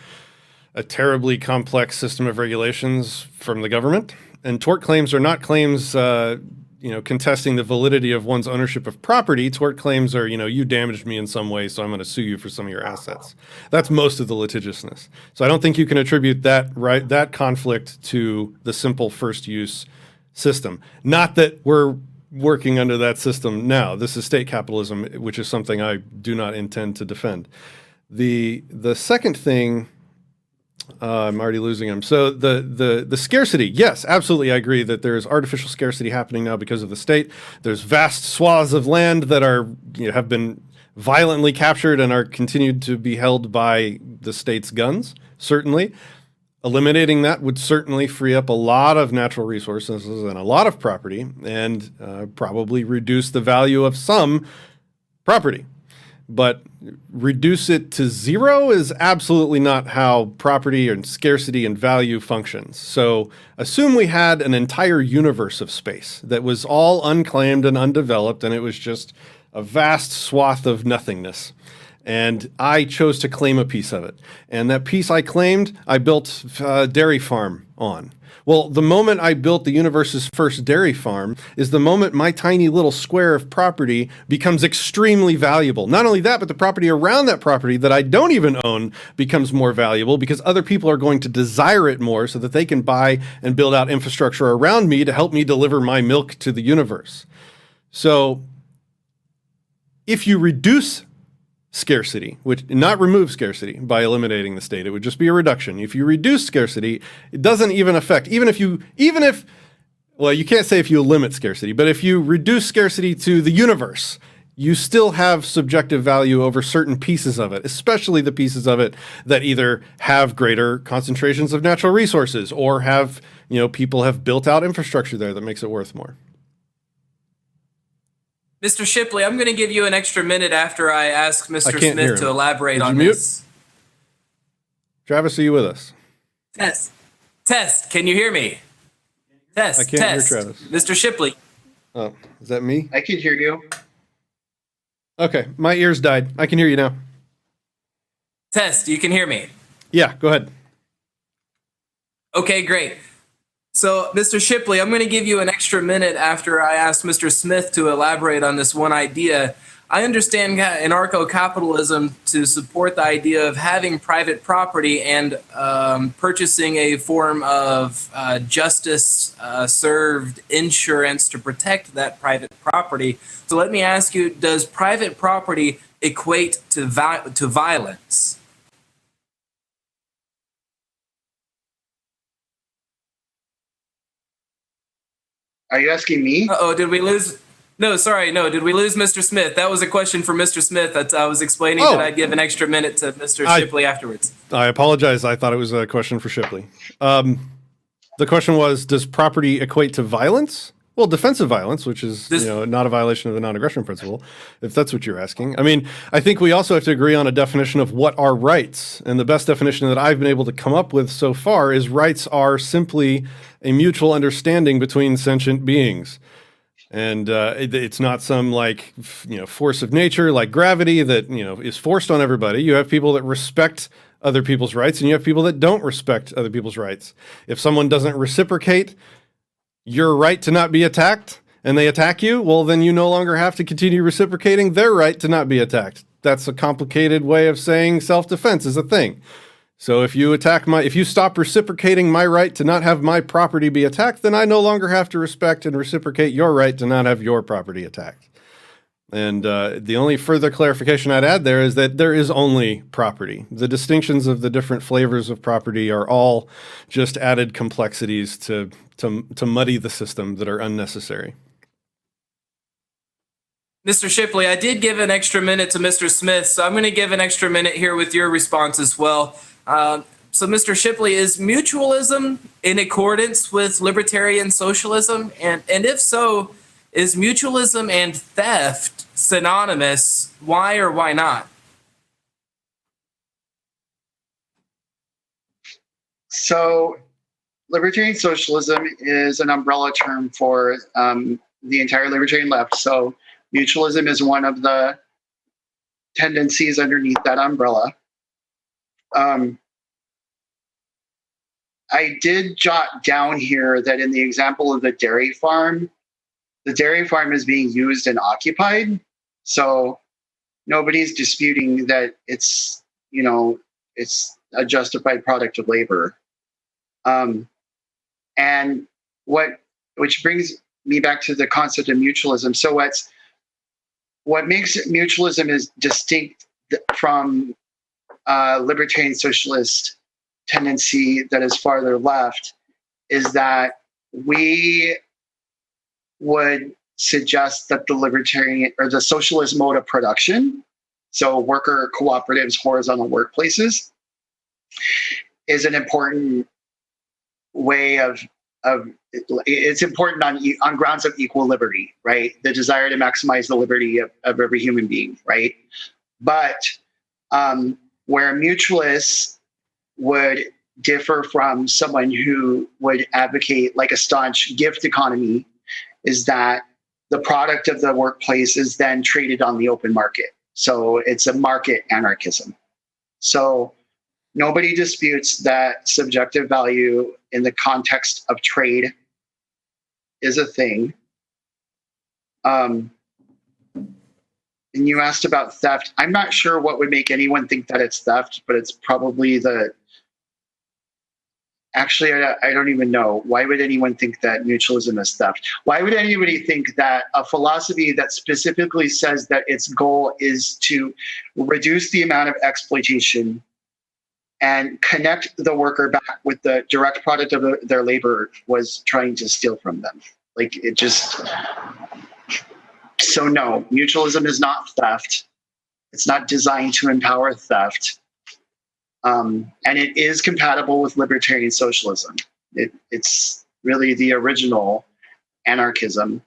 a terribly complex system of regulations from the government. And tort claims are not claims, contesting the validity of one's ownership of property. Tort claims are, you damaged me in some way, so I'm going to sue you for some of your assets. That's most of the litigiousness. So I don't think you can attribute that conflict to the simple first use system. Not that we're working under that system now. This is state capitalism, which is something I do not intend to defend. The second thing, I'm already losing him. So the scarcity, yes, absolutely, I agree that there's artificial scarcity happening now because of the state. There's vast swaths of land that are have been violently captured and are continued to be held by the state's guns. Certainly, eliminating that would certainly free up a lot of natural resources and a lot of property, and probably reduce the value of some property. But reduce it to zero is absolutely not how property and scarcity and value functions. So assume we had an entire universe of space that was all unclaimed and undeveloped, and it was just a vast swath of nothingness. And I chose to claim a piece of it. And that piece I claimed, I built a dairy farm on. Well, the moment I built the universe's first dairy farm is the moment my tiny little square of property becomes extremely valuable. Not only that, but the property around that property that I don't even own becomes more valuable because other people are going to desire it more so that they can buy and build out infrastructure around me to help me deliver my milk to the universe. So if you reduce scarcity, which not remove scarcity by eliminating the state, it would just be a reduction. If you reduce scarcity, it doesn't even affect, well, you can't say if you limit scarcity, but if you reduce scarcity to the universe, you still have subjective value over certain pieces of it, especially the pieces of it that either have greater concentrations of natural resources or have, people have built out infrastructure there that makes it worth more. Mr. Shipley, I'm going to give you an extra minute after I ask Mr. Smith to elaborate on this. Travis, are you with us? Test. Can you hear me? Test. I can't hear Travis. Mr. Shipley. Oh, is that me? I can hear you. Okay, my ears died. I can hear you now. Test. You can hear me? Yeah, go ahead. Okay, great. So, Mr. Shipley, I'm going to give you an extra minute after I asked Mr. Smith to elaborate on this one idea. I understand anarcho-capitalism to support the idea of having private property and purchasing a form of justice-served insurance to protect that private property. So let me ask you, does private property equate to violence? Are you asking me? Did we lose? No, sorry, no. Did we lose Mr. Smith? That was a question for Mr. Smith. That I was explaining that I'd give an extra minute to Mr. Shipley afterwards. I apologize. I thought it was a question for Shipley. The question was, does property equate to violence? Well, defensive violence, which is not a violation of the non-aggression principle, if that's what you're asking. I mean, I think we also have to agree on a definition of what are rights. And the best definition that I've been able to come up with so far is rights are simply a mutual understanding between sentient beings. And it's not some force of nature like gravity that is forced on everybody. You have people that respect other people's rights, and you have people that don't respect other people's rights. If someone doesn't reciprocate your right to not be attacked, and they attack you, well, then you no longer have to continue reciprocating their right to not be attacked. That's a complicated way of saying self-defense is a thing. So if you stop reciprocating my right to not have my property be attacked, then I no longer have to respect and reciprocate your right to not have your property attacked. And the only further clarification I'd add there is that there is only property. The distinctions of the different flavors of property are all just added complexities to muddy the system that are unnecessary. Mr. Shipley, I did give an extra minute to Mr. Smith, so I'm going to give an extra minute here with your response as well. So, Mr. Shipley, is mutualism in accordance with libertarian socialism? And if so, is mutualism and theft synonymous? Why or why not? So, libertarian socialism is an umbrella term for the entire libertarian left. So, mutualism is one of the tendencies underneath that umbrella. I did jot down here that in the example of the dairy farm is being used and occupied. So nobody's disputing that it's a justified product of labor. And which brings me back to the concept of mutualism. So what makes mutualism is distinct from libertarian socialist tendency that is farther left is that we would suggest that the libertarian or the socialist mode of production, so worker cooperatives, horizontal workplaces, is an important way of it's important on grounds of equal liberty, right? The desire to maximize the liberty of every human being, right? But where mutualists would differ from someone who would advocate like a staunch gift economy is that the product of the workplace is then traded on the open market. So it's a market anarchism. So nobody disputes that subjective value in the context of trade is a thing. And you asked about theft. I'm not sure what would make anyone think that it's theft, but it's probably actually, I don't even know. Why would anyone think that mutualism is theft? Why would anybody think that a philosophy that specifically says that its goal is to reduce the amount of exploitation and connect the worker back with the direct product of their labor was trying to steal from them? Like, it just... So no, mutualism is not theft. It's not designed to empower theft. And it is compatible with libertarian socialism. It's really the original anarchism.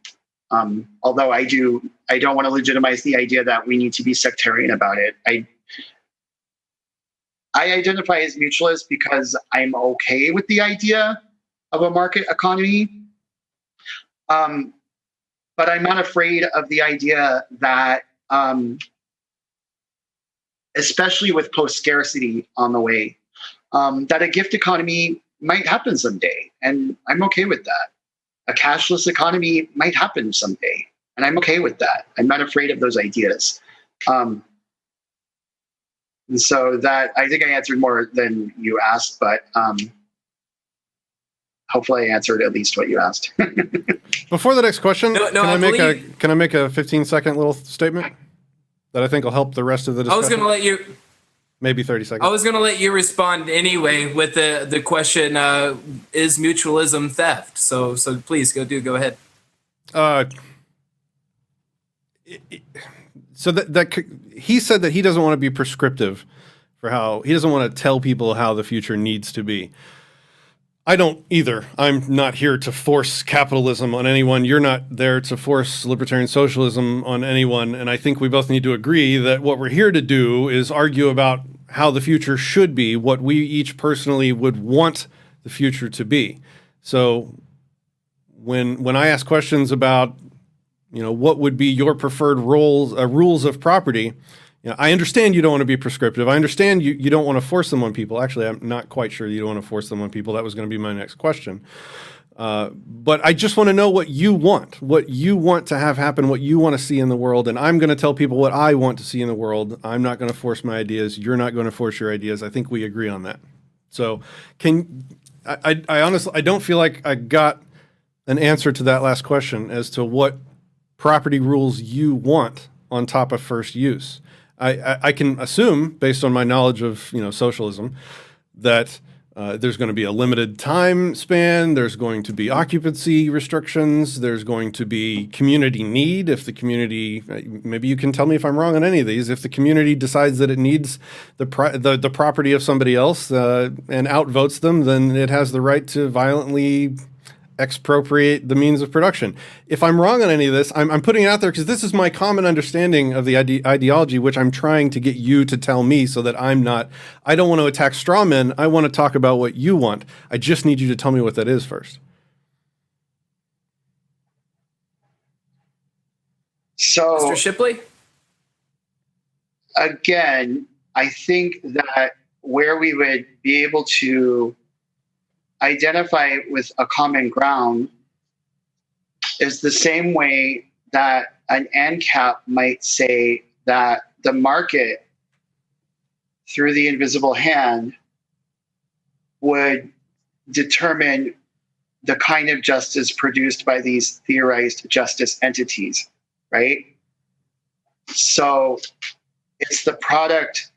Although I don't want to legitimize the idea that we need to be sectarian about it. I identify as mutualist because I'm okay with the idea of a market economy. But I'm not afraid of the idea that, especially with post-scarcity on the way, that a gift economy might happen someday, and I'm okay with that. A cashless economy might happen someday, and I'm okay with that. I'm not afraid of those ideas. And so that, I think I answered more than you asked, but hopefully I answered at least what you asked. Before the next question, No, can I make a 15-second little statement that I think will help the rest of the discussion? I was going to let you... Maybe 30 seconds. I was going to let you respond anyway with the question, is mutualism theft? So please, go ahead. So that he said that he doesn't want to be prescriptive for how... He doesn't want to tell people how the future needs to be. I don't either. I'm not here to force capitalism on anyone. You're not there to force libertarian socialism on anyone. And I think we both need to agree that what we're here to do is argue about how the future should be, what we each personally would want the future to be. So when I ask questions about, what would be your preferred rules of property, I understand you don't want to be prescriptive. I understand you don't want to force them on people. Actually, I'm not quite sure you don't want to force them on people. That was going to be my next question. But I just want to know what you want to have happen, what you want to see in the world. And I'm going to tell people what I want to see in the world. I'm not going to force my ideas. You're not going to force your ideas. I think we agree on that. So I honestly, I don't feel like I got an answer to that last question as to what property rules you want on top of first use. I can assume, based on my knowledge of socialism, that there's going to be a limited time span. There's going to be occupancy restrictions. There's going to be community need. If the community, maybe you can tell me if I'm wrong on any of these. If the community decides that it needs the property of somebody else and outvotes them, then it has the right to violently expropriate the means of production. If I'm wrong on any of this, I'm putting it out there because this is my common understanding of the ideology, which I'm trying to get you to tell me so that I don't want to attack straw men. I want to talk about what you want. I just need you to tell me what that is first. So, Mr. Shipley? Again, I think that where we would be able to identify with a common ground is the same way that an Ancap might say that the market, through the invisible hand, would determine the kind of justice produced by these theorized justice entities, right? So it's the product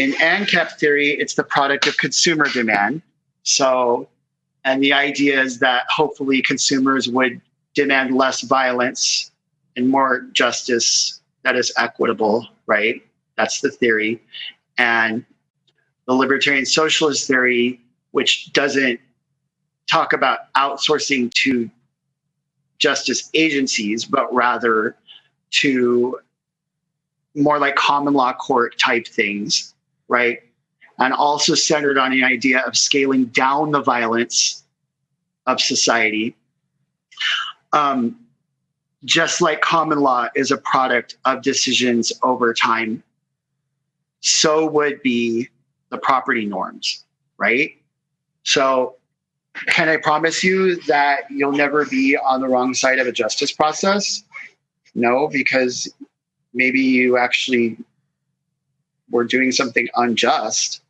in Ancap theory, it's the product of consumer demand. So, and the idea is that hopefully consumers would demand less violence and more justice that is equitable, right? That's the theory. And the Libertarian Socialist theory, which doesn't talk about outsourcing to justice agencies, but rather to more like common law court type things, right? And also centered on the idea of scaling down the violence of society. Just like common law is a product of decisions over time, so would be the property norms, right? So can I promise you that you'll never be on the wrong side of a justice process? No, because maybe you actually were doing something unjust,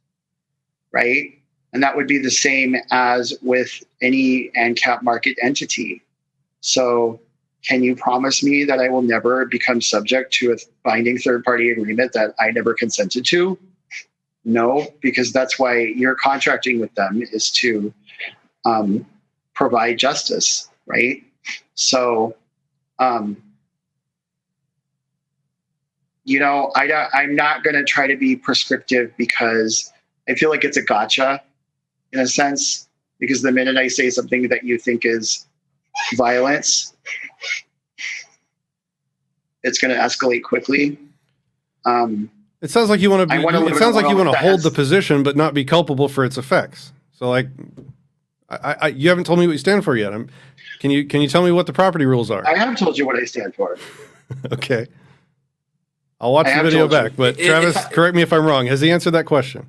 right? And that would be the same as with any ANCAP market entity. So can you promise me that I will never become subject to a binding third-party agreement that I never consented to? No, because that's why you're contracting with them, is to provide justice, right? So, I'm not going to try to be prescriptive because I feel like it's a gotcha in a sense, because the minute I say something that you think is violence, it's going to escalate quickly. It sounds like you want to be. It sounds like you want to hold the position, but not be culpable for its effects. So, like, you haven't told me what you stand for yet. Can you tell me what the property rules are? I have told you what I stand for. Okay, I'll watch the video back. But Travis, correct me if I'm wrong. Has he answered that question?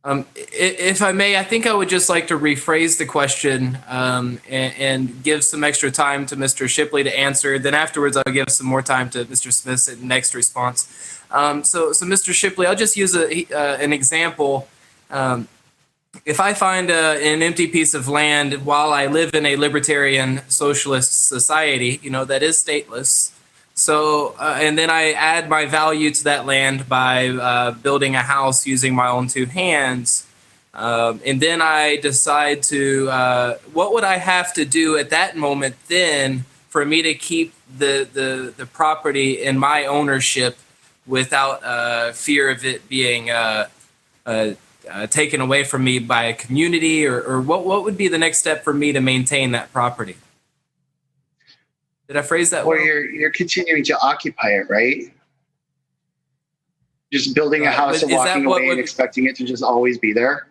If I may, I think I would just like to rephrase the question and give some extra time to Mr. Shipley to answer. Then afterwards, I'll give some more time to Mr. Smith's next response. So Mr. Shipley, I'll just use an example. If I find an empty piece of land while I live in a libertarian socialist society, that is stateless. So, and then I add my value to that land by building a house using my own two hands. And then I decide to, what would I have to do at that moment then for me to keep the property in my ownership without fear of it being taken away from me by a community, or what would be the next step for me to maintain that property? Did I phrase that well? Well, you're continuing to occupy it, right? Just building a house and walking away and expecting it to just always be there?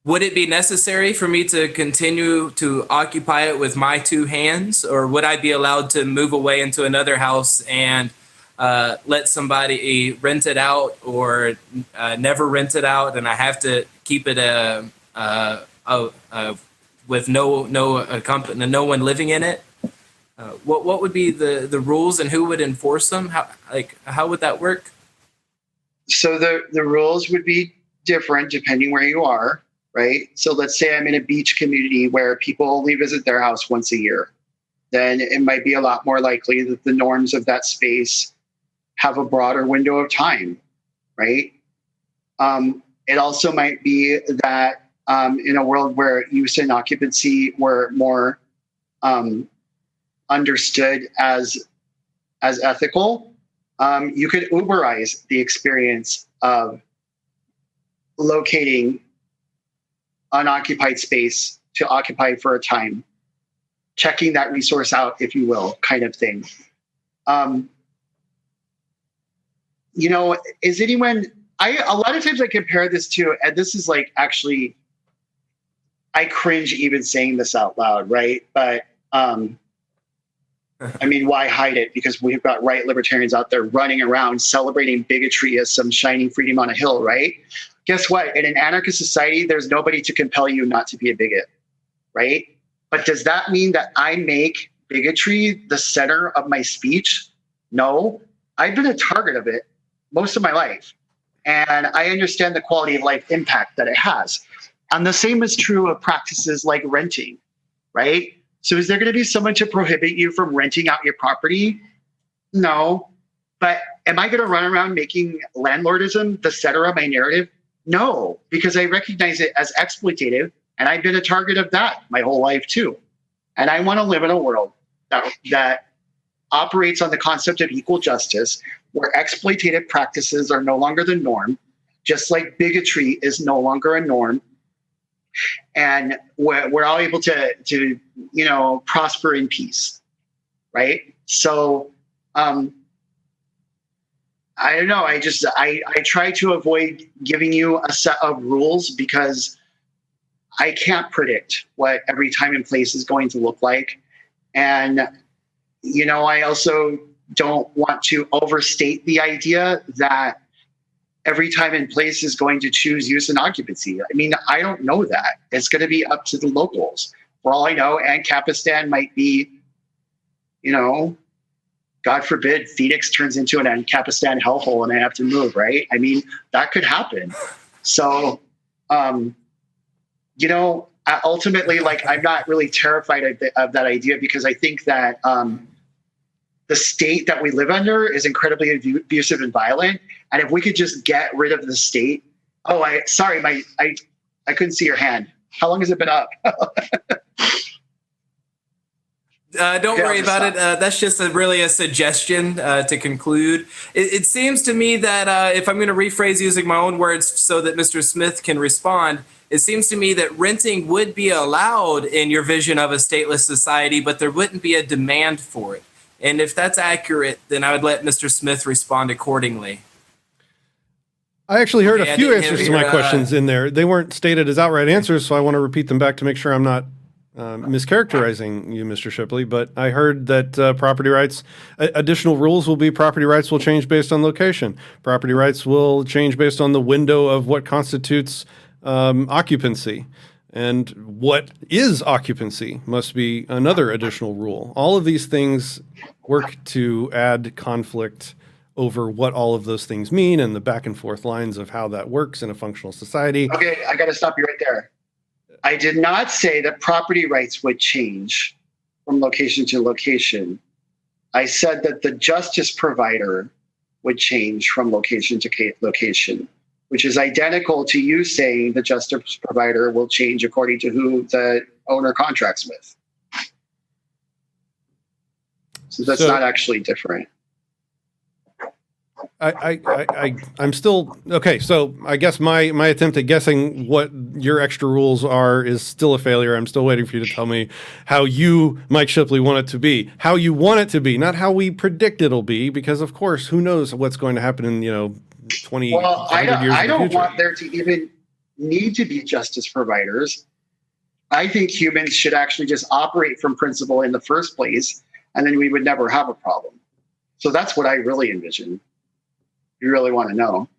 Would it be necessary for me to continue to occupy it with my two hands, or would I be allowed to move away into another house and let somebody rent it out, or never rent it out, and I have to keep it with no one living in it? What would be the rules, and who would enforce them? How would that work? So the rules would be different depending where you are, right? So let's say I'm in a beach community where people only visit their house once a year. Then it might be a lot more likely that the norms of that space have a broader window of time, right? It also might be that in a world where use and occupancy were more understood as ethical, you could Uberize the experience of locating unoccupied space to occupy for a time, checking that resource out, if you will, kind of thing. Is anyone, a lot of times I compare this to, and this is like actually, I cringe even saying this out loud, right? But I mean, why hide it? Because we've got right libertarians out there running around celebrating bigotry as some shining freedom on a hill, right? Guess what? In an anarchist society, there's nobody to compel you not to be a bigot, right? But does that mean that I make bigotry the center of my speech? No, I've been a target of it most of my life. And I understand the quality of life impact that it has. And the same is true of practices like renting, right? So is there going to be someone to prohibit you from renting out your property? No. But am I going to run around making landlordism the center of my narrative? No, because I recognize it as exploitative, and I've been a target of that my whole life too. And I want to live in a world that operates on the concept of equal justice, where exploitative practices are no longer the norm, just like bigotry is no longer a norm. And we're all able to prosper in peace, right? So I don't know. I try to avoid giving you a set of rules because I can't predict what every time and place is going to look like. And, I also don't want to overstate the idea that every time and place is going to choose use and occupancy. I mean, I don't know that. It's going to be up to the locals. For all I know, Ancapistan might be, God forbid, Phoenix turns into an Ancapistan hellhole and I have to move, right? I mean, that could happen. So, ultimately, I'm not really terrified of that idea because I think that the state that we live under is incredibly abusive and violent. And if we could just get rid of the state. Oh, I couldn't see your hand. How long has it been up? Don't worry about it. That's just really a suggestion to conclude. It seems to me that if I'm going to rephrase using my own words so that Mr. Smith can respond, it seems to me that renting would be allowed in your vision of a stateless society, but there wouldn't be a demand for it. And if that's accurate, then I would let Mr. Smith respond accordingly. I actually heard a few answers to my questions in there. They weren't stated as outright answers, so I want to repeat them back to make sure I'm not mischaracterizing you, Mr. Shipley. But I heard that property rights, additional rules will be property rights will change based on location. Property rights will change based on the window of what constitutes occupancy. And what is occupancy must be another additional rule. All of these things work to add conflict over what all of those things mean and the back and forth lines of how that works in a functional society. Okay, I got to stop you right there. I did not say that property rights would change from location to location. I said that the justice provider would change from location to location, which is identical to you saying the justice provider will change according to who the owner contracts with. So that's not actually different. I'm still okay. So I guess my attempt at guessing what your extra rules are is still a failure. I'm still waiting for you to tell me how you, Mike Shipley, want it to be. How you want it to be, not how we predict it'll be, because of course, who knows what's going to happen in 20 well, I don't, years I in the don't future. want there to even need to be justice providers. I think humans should actually just operate from principle in the first place, and then we would never have a problem. So that's what I really envision. You really want to know.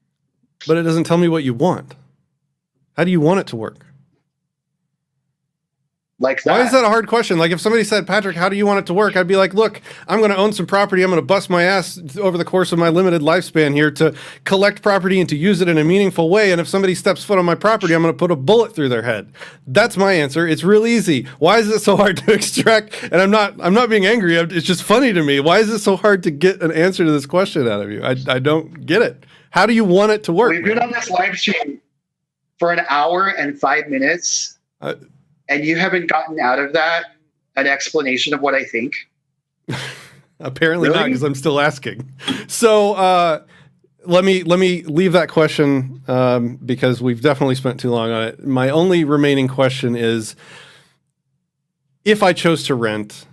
But it doesn't tell me what you want. How do you want it to work? Like that. Why is that a hard question? Like if somebody said, Patrick, how do you want it to work? I'd be like, look, I'm going to own some property. I'm going to bust my ass over the course of my limited lifespan here to collect property and to use it in a meaningful way. And if somebody steps foot on my property, I'm going to put a bullet through their head. That's my answer. It's real easy. Why is it so hard to extract? And I'm not being angry. It's just funny to me. Why is it so hard to get an answer to this question out of you? I don't get it. How do you want it to work? We've been on this live stream for an hour and 5 minutes. And you haven't gotten out of that an explanation of what I think? Apparently Really? not, because I'm still asking. So let me leave that question because we've definitely spent too long on it. My only remaining question is, if I chose to rent,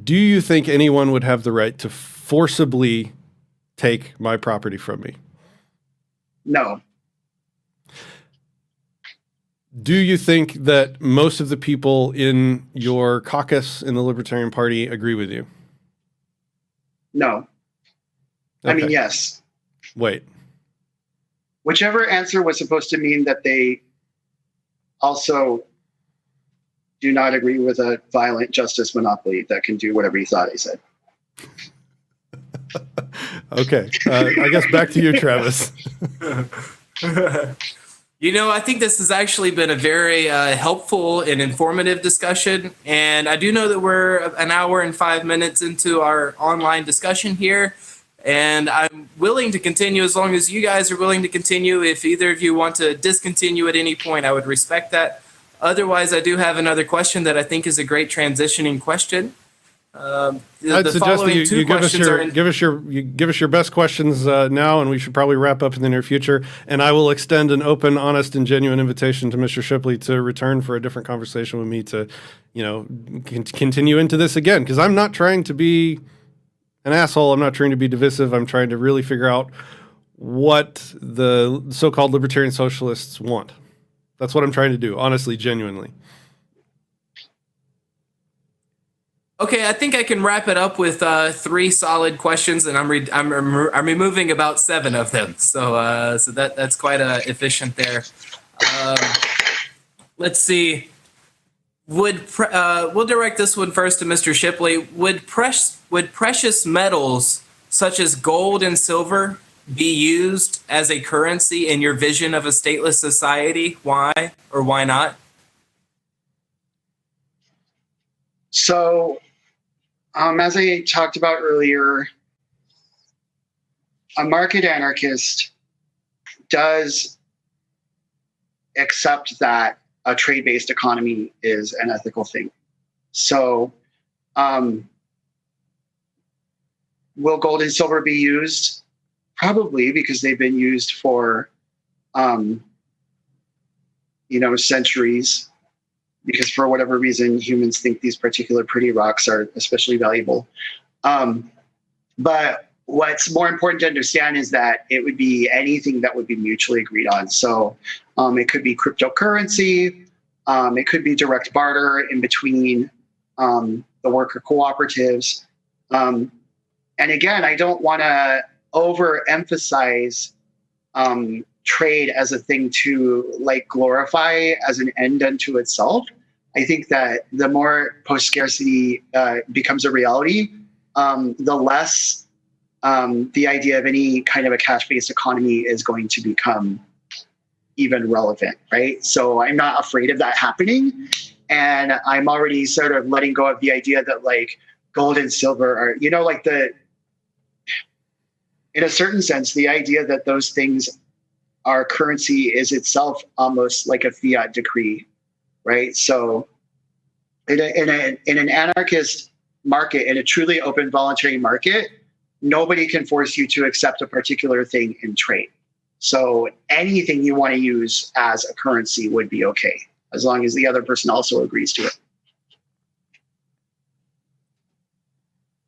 do you think anyone would have the right to forcibly take my property from me? No. Do you think that most of the people in your caucus in the Libertarian Party agree with you? No. Okay. I mean, yes. Wait. Whichever answer was supposed to mean that they also do not agree with a violent justice monopoly that can do whatever you thought I said. Okay. I guess back to you, Travis. I think this has actually been a very helpful and informative discussion. And I do know that we're an hour and 5 minutes into our online discussion here. And I'm willing to continue as long as you guys are willing to continue. If either of you want to discontinue at any point, I would respect that. Otherwise, I do have another question that I think is a great transitioning question. I'd suggest that you give us your best questions now, and we should probably wrap up in the near future. And I will extend an open, honest, and genuine invitation to Mr. Shipley to return for a different conversation with me to, continue into this again. Because I'm not trying to be an asshole. I'm not trying to be divisive. I'm trying to really figure out what the so-called libertarian socialists want. That's what I'm trying to do, honestly, genuinely. Okay, I think I can wrap it up with 3 solid questions, and I'm removing about 7 of them. So that's quite efficient there. Let's see. We'll direct this one first to Mr. Shipley. Would precious metals such as gold and silver be used as a currency in your vision of a stateless society? Why or why not? So, as I talked about earlier, a market anarchist does accept that a trade-based economy is an ethical thing. So, will gold and silver be used? Probably, because they've been used for, centuries. Because for whatever reason, humans think these particular pretty rocks are especially valuable. But what's more important to understand is that it would be anything that would be mutually agreed on. So it could be cryptocurrency. It could be direct barter in between the worker cooperatives. And again, I don't want to overemphasize trade as a thing to glorify as an end unto itself. I think that the more post-scarcity becomes a reality, the less the idea of any kind of a cash-based economy is going to become even relevant, right? So I'm not afraid of that happening. And I'm already sort of letting go of the idea that gold and silver are, in a certain sense, the idea that those things are currency is itself almost like a fiat decree, right? So in an anarchist market, in a truly open voluntary market, nobody can force you to accept a particular thing in trade. So anything you want to use as a currency would be okay, as long as the other person also agrees to it.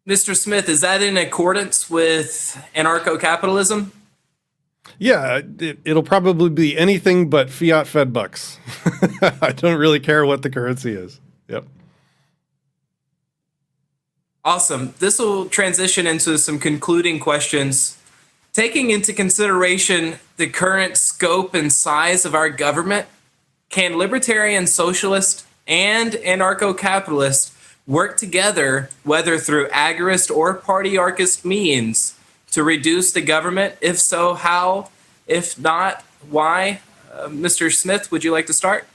Mr. Smith, is that in accordance with anarcho-capitalism? Yeah, it'll probably be anything but fiat fed bucks. I don't really care what the currency is. Yep. Awesome. This will transition into some concluding questions. Taking into consideration the current scope and size of our government, can libertarian socialist and anarcho-capitalist work together, whether through agorist or party-archist means, to reduce the government? If so, how? If not, why? Mr. Smith, would you like to start?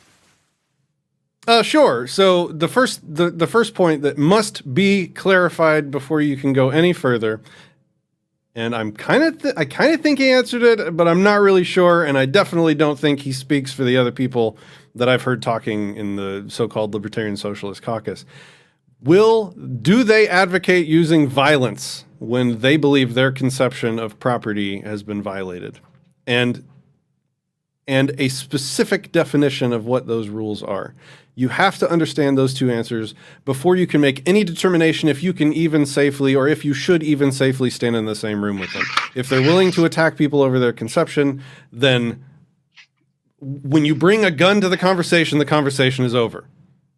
Sure. So the first point that must be clarified before you can go any further, and I kind of think he answered it, but I'm not really sure, and I definitely don't think he speaks for the other people that I've heard talking in the so-called Libertarian Socialist Caucus. Do they advocate using violence when they believe their conception of property has been violated? And a specific definition of what those rules are. You have to understand those two answers before you can make any determination if you can even safely, or if you should even safely, stand in the same room with them. If they're willing to attack people over their conception, then when you bring a gun to the conversation is over.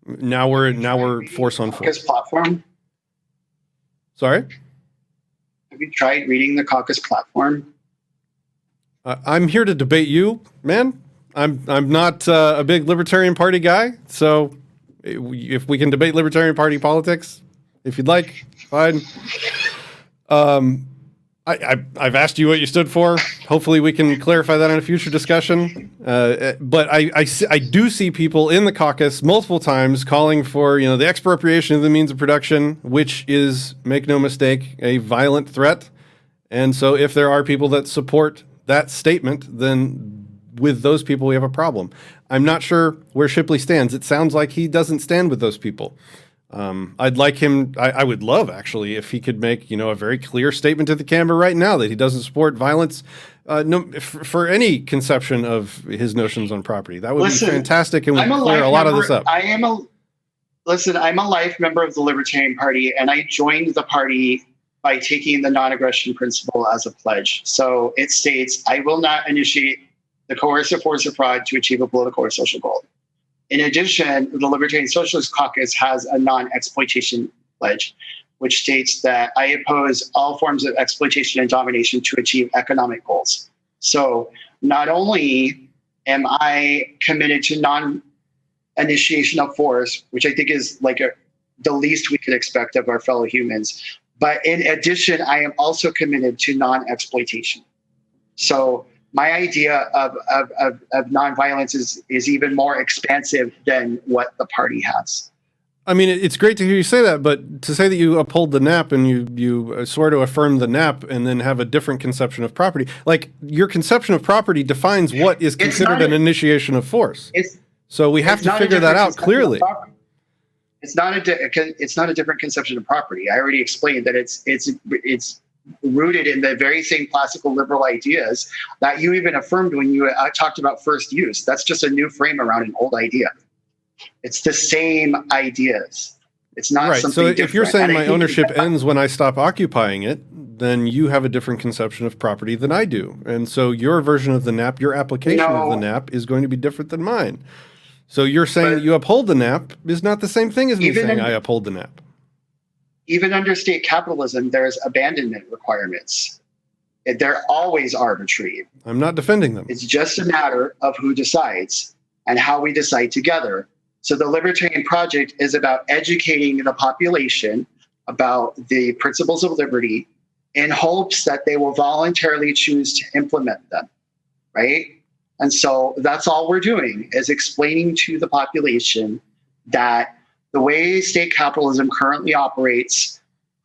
Now we're force on force. Caucus platform. Sorry? Have you tried reading the caucus platform? I'm here to debate you, man. I'm not a big Libertarian Party guy, so if we can debate Libertarian Party politics, if you'd like, fine. I've asked you what you stood for. Hopefully we can clarify that in a future discussion. But I do see people in the caucus multiple times calling for, the expropriation of the means of production, which is, make no mistake, a violent threat. And so if there are people that support that statement, then with those people we have a problem. I'm not sure where Shipley stands. It sounds like he doesn't stand with those people. I'd like him, I would love actually if he could make, a very clear statement to the camera right now that he doesn't support violence for any conception of his notions on property. That would be fantastic and would clear a lot of this up. I'm a life member of the Libertarian Party, and I joined the party by taking the non-aggression principle as a pledge. So it states, I will not initiate the coercive force of fraud to achieve a political or social goal. In addition, the Libertarian Socialist Caucus has a non-exploitation pledge, which states that I oppose all forms of exploitation and domination to achieve economic goals. So not only am I committed to non-initiation of force, which I think is like the least we could expect of our fellow humans, but in addition, I am also committed to non-exploitation. So my idea of nonviolence is even more expansive than what the party has. I mean, it's great to hear you say that, but to say that you uphold the NAP and you swear to affirm the NAP and then have a different conception of property, like your conception of property defines what is considered an initiation of force. So we have to figure that out clearly. It's not a different conception of property. I already explained that it's rooted in the very same classical liberal ideas that you even affirmed when you talked about first use. That's just a new frame around an old idea. It's the same ideas. It's not right. Something so different. If you're saying my ownership ends when I stop occupying it, then you have a different conception of property than I do. And so your version of the NAP, your application of the NAP is going to be different than mine. So you're saying that you uphold the NAP is not the same thing as me saying I uphold the NAP. Even under state capitalism, there's abandonment requirements. They're always arbitrary. I'm not defending them. It's just a matter of who decides and how we decide together. So the Libertarian Project is about educating the population about the principles of liberty in hopes that they will voluntarily choose to implement them, right? And so that's all we're doing, is explaining to the population that the way state capitalism currently operates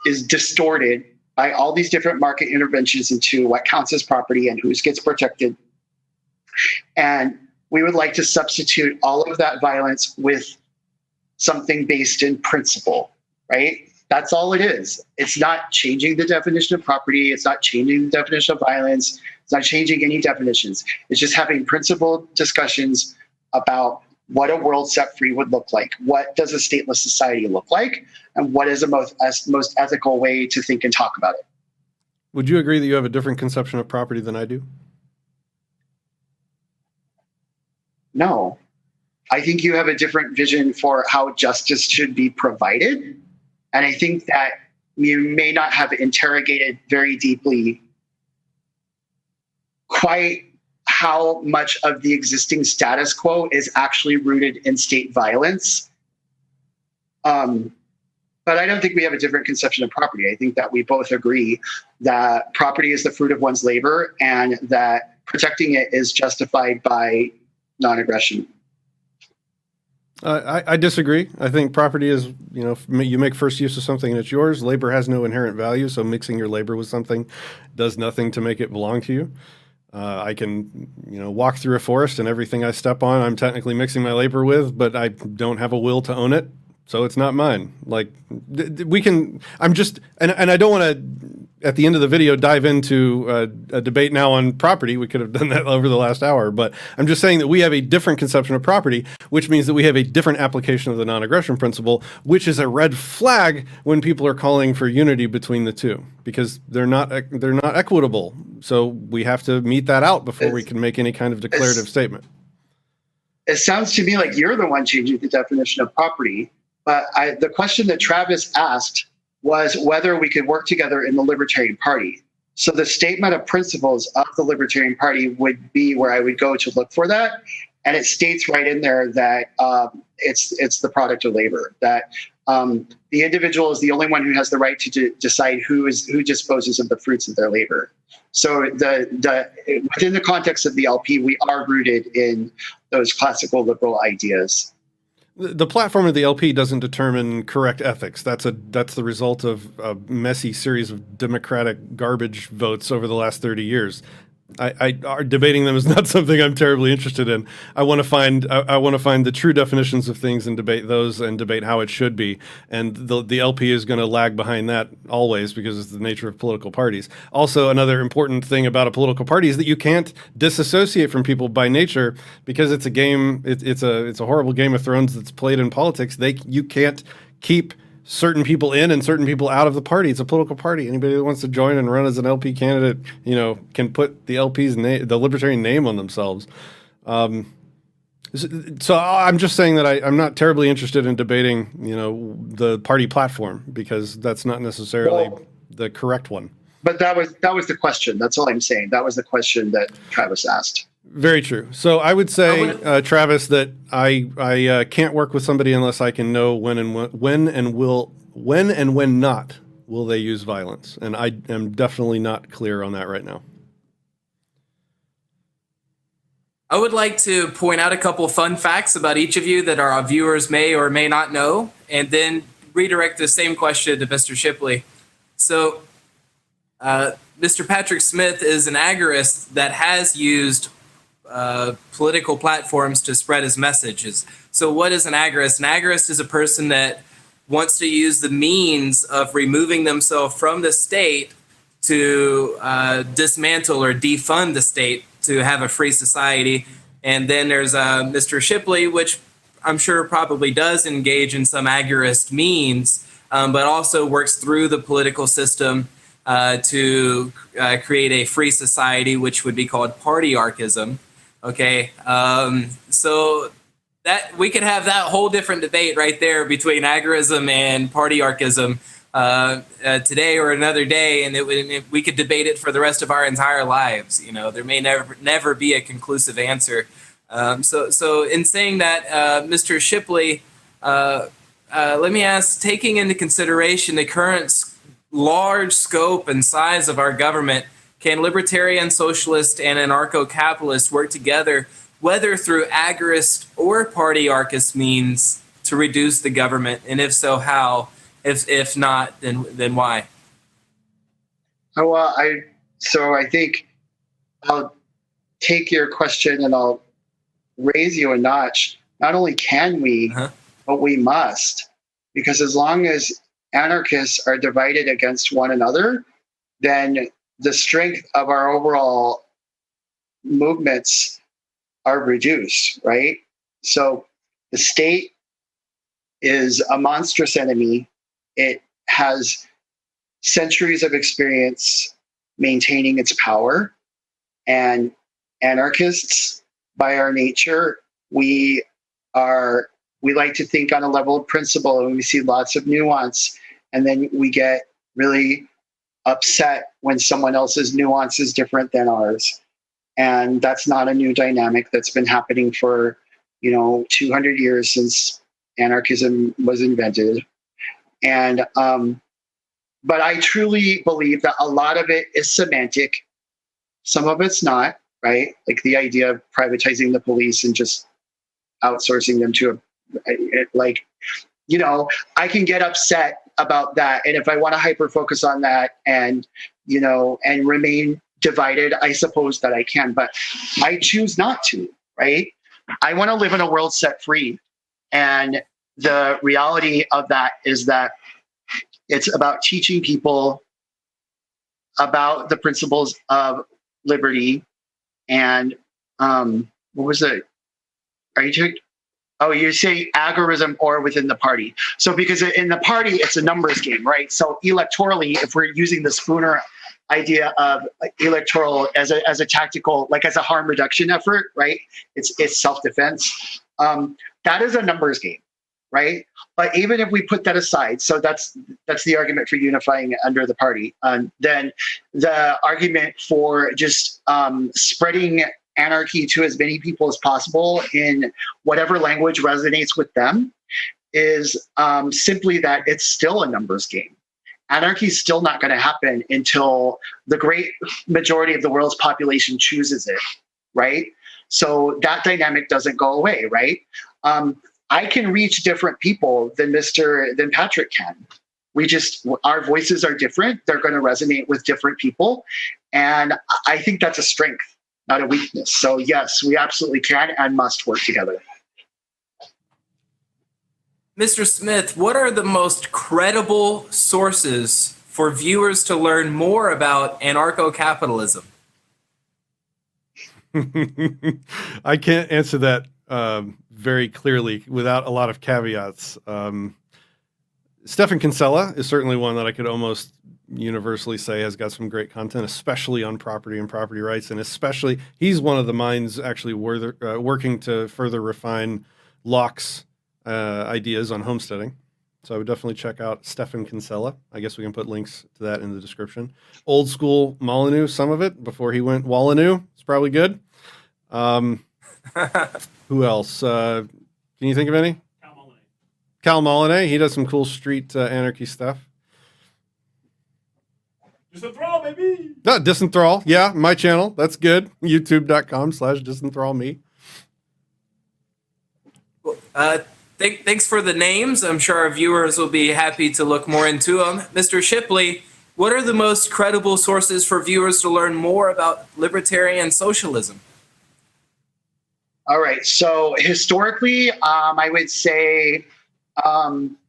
is distorted by all these different market interventions into what counts as property and who gets protected. And we would like to substitute all of that violence with something based in principle, right? That's all it is. It's not changing the definition of property. It's not changing the definition of violence. It's not changing any definitions. It's just having principled discussions about what a world set free would look like. What does a stateless society look like? And what is the most ethical way to think and talk about it? Would you agree that you have a different conception of property than I do? No. I think you have a different vision for how justice should be provided. And I think that you may not have interrogated very deeply quite how much of the existing status quo is actually rooted in state violence. But I don't think we have a different conception of property. I think that we both agree that property is the fruit of one's labor and that protecting it is justified by non-aggression. I disagree. I think property is, you make first use of something and it's yours. Labor has no inherent value, so mixing your labor with something does nothing to make it belong to you. I can, walk through a forest and everything I step on, I'm technically mixing my labor with, but I don't have a will to own it, so it's not mine. Like, I'm just, and I don't want to, at the end of the video, dive into a debate now on property. We could have done that over the last hour, but I'm just saying that we have a different conception of property, which means that we have a different application of the non-aggression principle, which is a red flag when people are calling for unity between the two, because they're not equitable. So we have to meet that out before we can make any kind of declarative statement. It sounds to me like you're the one changing the definition of property, but the question that Travis asked was whether we could work together in the Libertarian Party. So the statement of principles of the Libertarian Party would be where I would go to look for that. And it states right in there that it's the product of labor, that the individual is the only one who has the right to decide who disposes of the fruits of their labor. So within the context of the LP, we are rooted in those classical liberal ideas. The platform of the LP doesn't determine correct ethics. That's the result of a messy series of democratic garbage votes over the last 30 years. Debating them is not something I'm terribly interested in. I want to find the true definitions of things and debate those and debate how it should be. And the LP is going to lag behind that always because it's the nature of political parties. Also, another important thing about a political party is that you can't disassociate from people by nature because it's a game. It's a horrible Game of Thrones that's played in politics. You can't keep certain people in and certain people out of the party. It's a political party. Anybody that wants to join and run as an LP candidate, can put the LP's name, the Libertarian name on themselves. So I'm just saying that I'm not terribly interested in debating, the party platform because that's not necessarily the correct one. But that was the question. That's all I'm saying. That was the question that Travis asked. Very true. So I would say, Travis, that I can't work with somebody unless I can know when and when not will they use violence, and I am definitely not clear on that right now. I would like to point out a couple fun facts about each of you that our viewers may or may not know, and then redirect the same question to Mr. Shipley. So, Mr. Patrick Smith is an agorist that has used political platforms to spread his messages. So what is an agorist? An agorist is a person that wants to use the means of removing themselves from the state to dismantle or defund the state to have a free society. And then there's Mr. Shipley, which I'm sure probably does engage in some agorist means, but also works through the political system to create a free society, which would be called partyarchism. Okay, so that we could have that whole different debate right there between agorism and partyarchism today or another day, and we could debate it for the rest of our entire lives. There may never be a conclusive answer. So in saying that, Mr. Shipley, let me ask, taking into consideration the current large scope and size of our government, can libertarian, socialist, and anarcho-capitalists work together, whether through agorist or partyarchist means, to reduce the government? And if so, how? If not, then why? Well, I think I'll take your question and I'll raise you a notch. Not only can we, but we must, because as long as anarchists are divided against one another, then the strength of our overall movements are reduced, right? So the state is a monstrous enemy. It has centuries of experience maintaining its power. And anarchists, by our nature, we like to think on a level of principle, and we see lots of nuance, and then we get really upset when someone else's nuance is different than ours. And that's not a new dynamic. That's been happening for 200 years since anarchism was invented. And but I truly believe that a lot of it is semantic. Some of it's not, right? Like the idea of privatizing the police and just outsourcing them to I can get upset about that. And if I want to hyper focus on that and remain divided, I suppose that I can, but I choose not to, right? I want to live in a world set free. And the reality of that is that it's about teaching people about the principles of liberty. And what was it? Are you you say agorism or within the party. So because in the party, it's a numbers game, right? So electorally, if we're using the Spooner idea of electoral as a tactical, like as a harm reduction effort, right? It's self-defense. That is a numbers game, right? But even if we put that aside, so that's the argument for unifying under the party. Then the argument for just spreading anarchy to as many people as possible in whatever language resonates with them is simply that it's still a numbers game. Anarchy is still not going to happen until the great majority of the world's population chooses it, right? So that dynamic doesn't go away, right? I can reach different people than Patrick can. Our voices are different. They're going to resonate with different people. And I think that's a strength, not a weakness. So yes, we absolutely can and must work together. Mr. Smith, what are the most credible sources for viewers to learn more about anarcho-capitalism? I can't answer that very clearly without a lot of caveats. Stefan Kinsella is certainly one that I could almost universally say has got some great content, especially on property and property rights, and especially he's one of the minds actually working to further refine Locke's ideas on homesteading. So I would definitely check out Stefan Kinsella. I guess we can put links to that in the description. Old school Molyneux, some of it before he went Walleneux. It's probably good. Who else? Can you think of any? Cal Molinay. He does some cool street anarchy stuff. Disenthrall, baby. Disenthrall. Yeah, my channel. That's good. YouTube.com/disenthrall me. Thanks for the names. I'm sure our viewers will be happy to look more into them. Mr. Shipley, what are the most credible sources for viewers to learn more about libertarian socialism? All right. So historically, I would say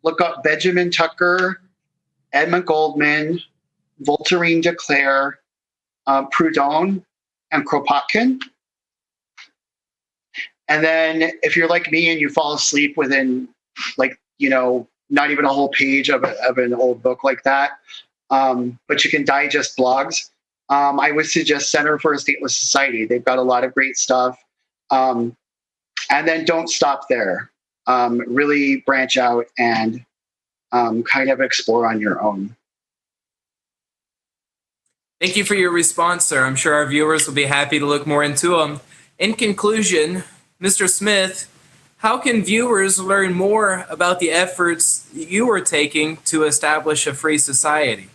look up Benjamin Tucker, Edmund Goldman, Voltairine de Cleyre, Proudhon, and Kropotkin. And then if you're like me and you fall asleep within, like, not even a whole page of an old book like that, but you can digest blogs, I would suggest Center for a Stateless Society. They've got a lot of great stuff. And then don't stop there. Really branch out and kind of explore on your own. Thank you for your response, sir. I'm sure our viewers will be happy to look more into them. In conclusion, Mr. Smith, how can viewers learn more about the efforts you are taking to establish a free society?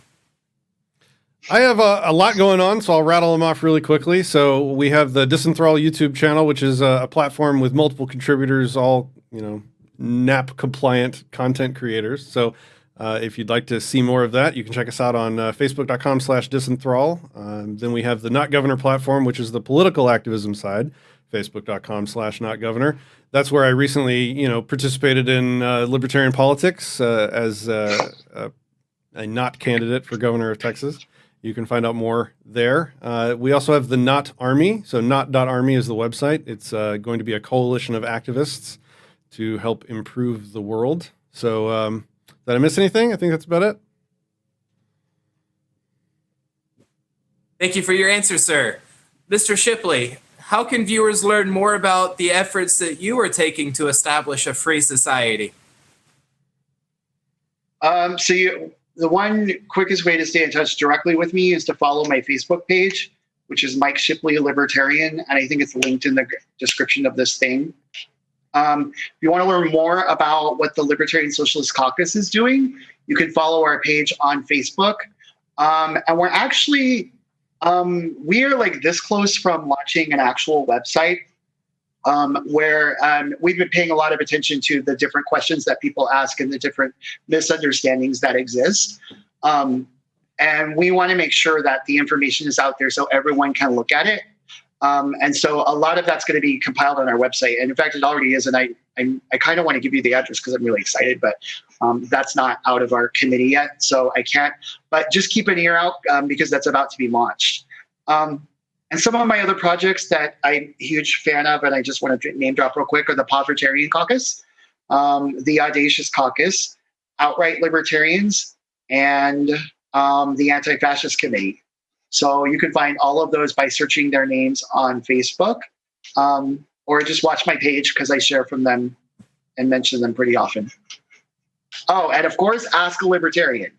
I have a lot going on, so I'll rattle them off really quickly. So we have the Disenthrall YouTube channel, which is a platform with multiple contributors, all, NAP compliant content creators. So if you'd like to see more of that, you can check us out on facebook.com/disenthrall. Then we have the Not Governor platform, which is the political activism side, facebook.com/notgovernor. That's where I recently, participated in libertarian politics as a not candidate for governor of Texas. You can find out more there. We also have the Not Army. So not.army is the website. It's going to be a coalition of activists to help improve the world. So did I miss anything? I think that's about it. Thank you for your answer, sir. Mr. Shipley, how can viewers learn more about the efforts that you are taking to establish a free society? The one quickest way to stay in touch directly with me is to follow my Facebook page, which is Mike Shipley Libertarian, and I think it's linked in the description of this thing. If you want to learn more about what the Libertarian Socialist Caucus is doing, you can follow our page on Facebook. And we're actually, we're like this close from launching an actual website where we've been paying a lot of attention to the different questions that people ask and the different misunderstandings that exist. And we want to make sure that the information is out there so everyone can look at it. And so a lot of that's going to be compiled on our website. And in fact, it already is. And I kind of want to give you the address because I'm really excited, but that's not out of our committee yet. So I can't, but just keep an ear out because that's about to be launched. And some of my other projects that I'm a huge fan of, and I just want to name drop real quick, are the Povertarian Caucus, the Audacious Caucus, Outright Libertarians, and the Anti-Fascist Committee. So you can find all of those by searching their names on Facebook, or just watch my page because I share from them and mention them pretty often. Oh, and of course, Ask a Libertarian.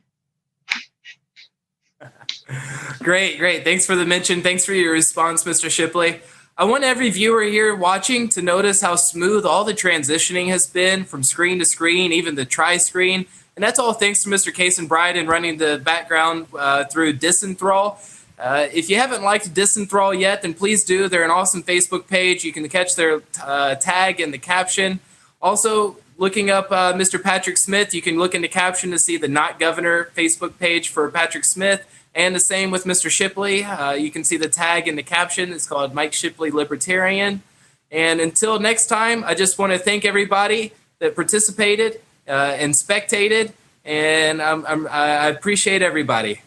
Great. Thanks for the mention. Thanks for your response, Mr. Shipley. I want every viewer here watching to notice how smooth all the transitioning has been from screen to screen, even the tri-screen. And that's all thanks to Mr. Case and Bryden running the background through Disenthrall. If you haven't liked Disenthrall yet, then please do. They're an awesome Facebook page. You can catch their tag in the caption. Also, looking up Mr. Patrick Smith, you can look in the caption to see the Not Governor Facebook page for Patrick Smith, and the same with Mr. Shipley. You can see the tag in the caption. It's called Mike Shipley Libertarian. And until next time, I just want to thank everybody that participated and spectated, and I appreciate everybody.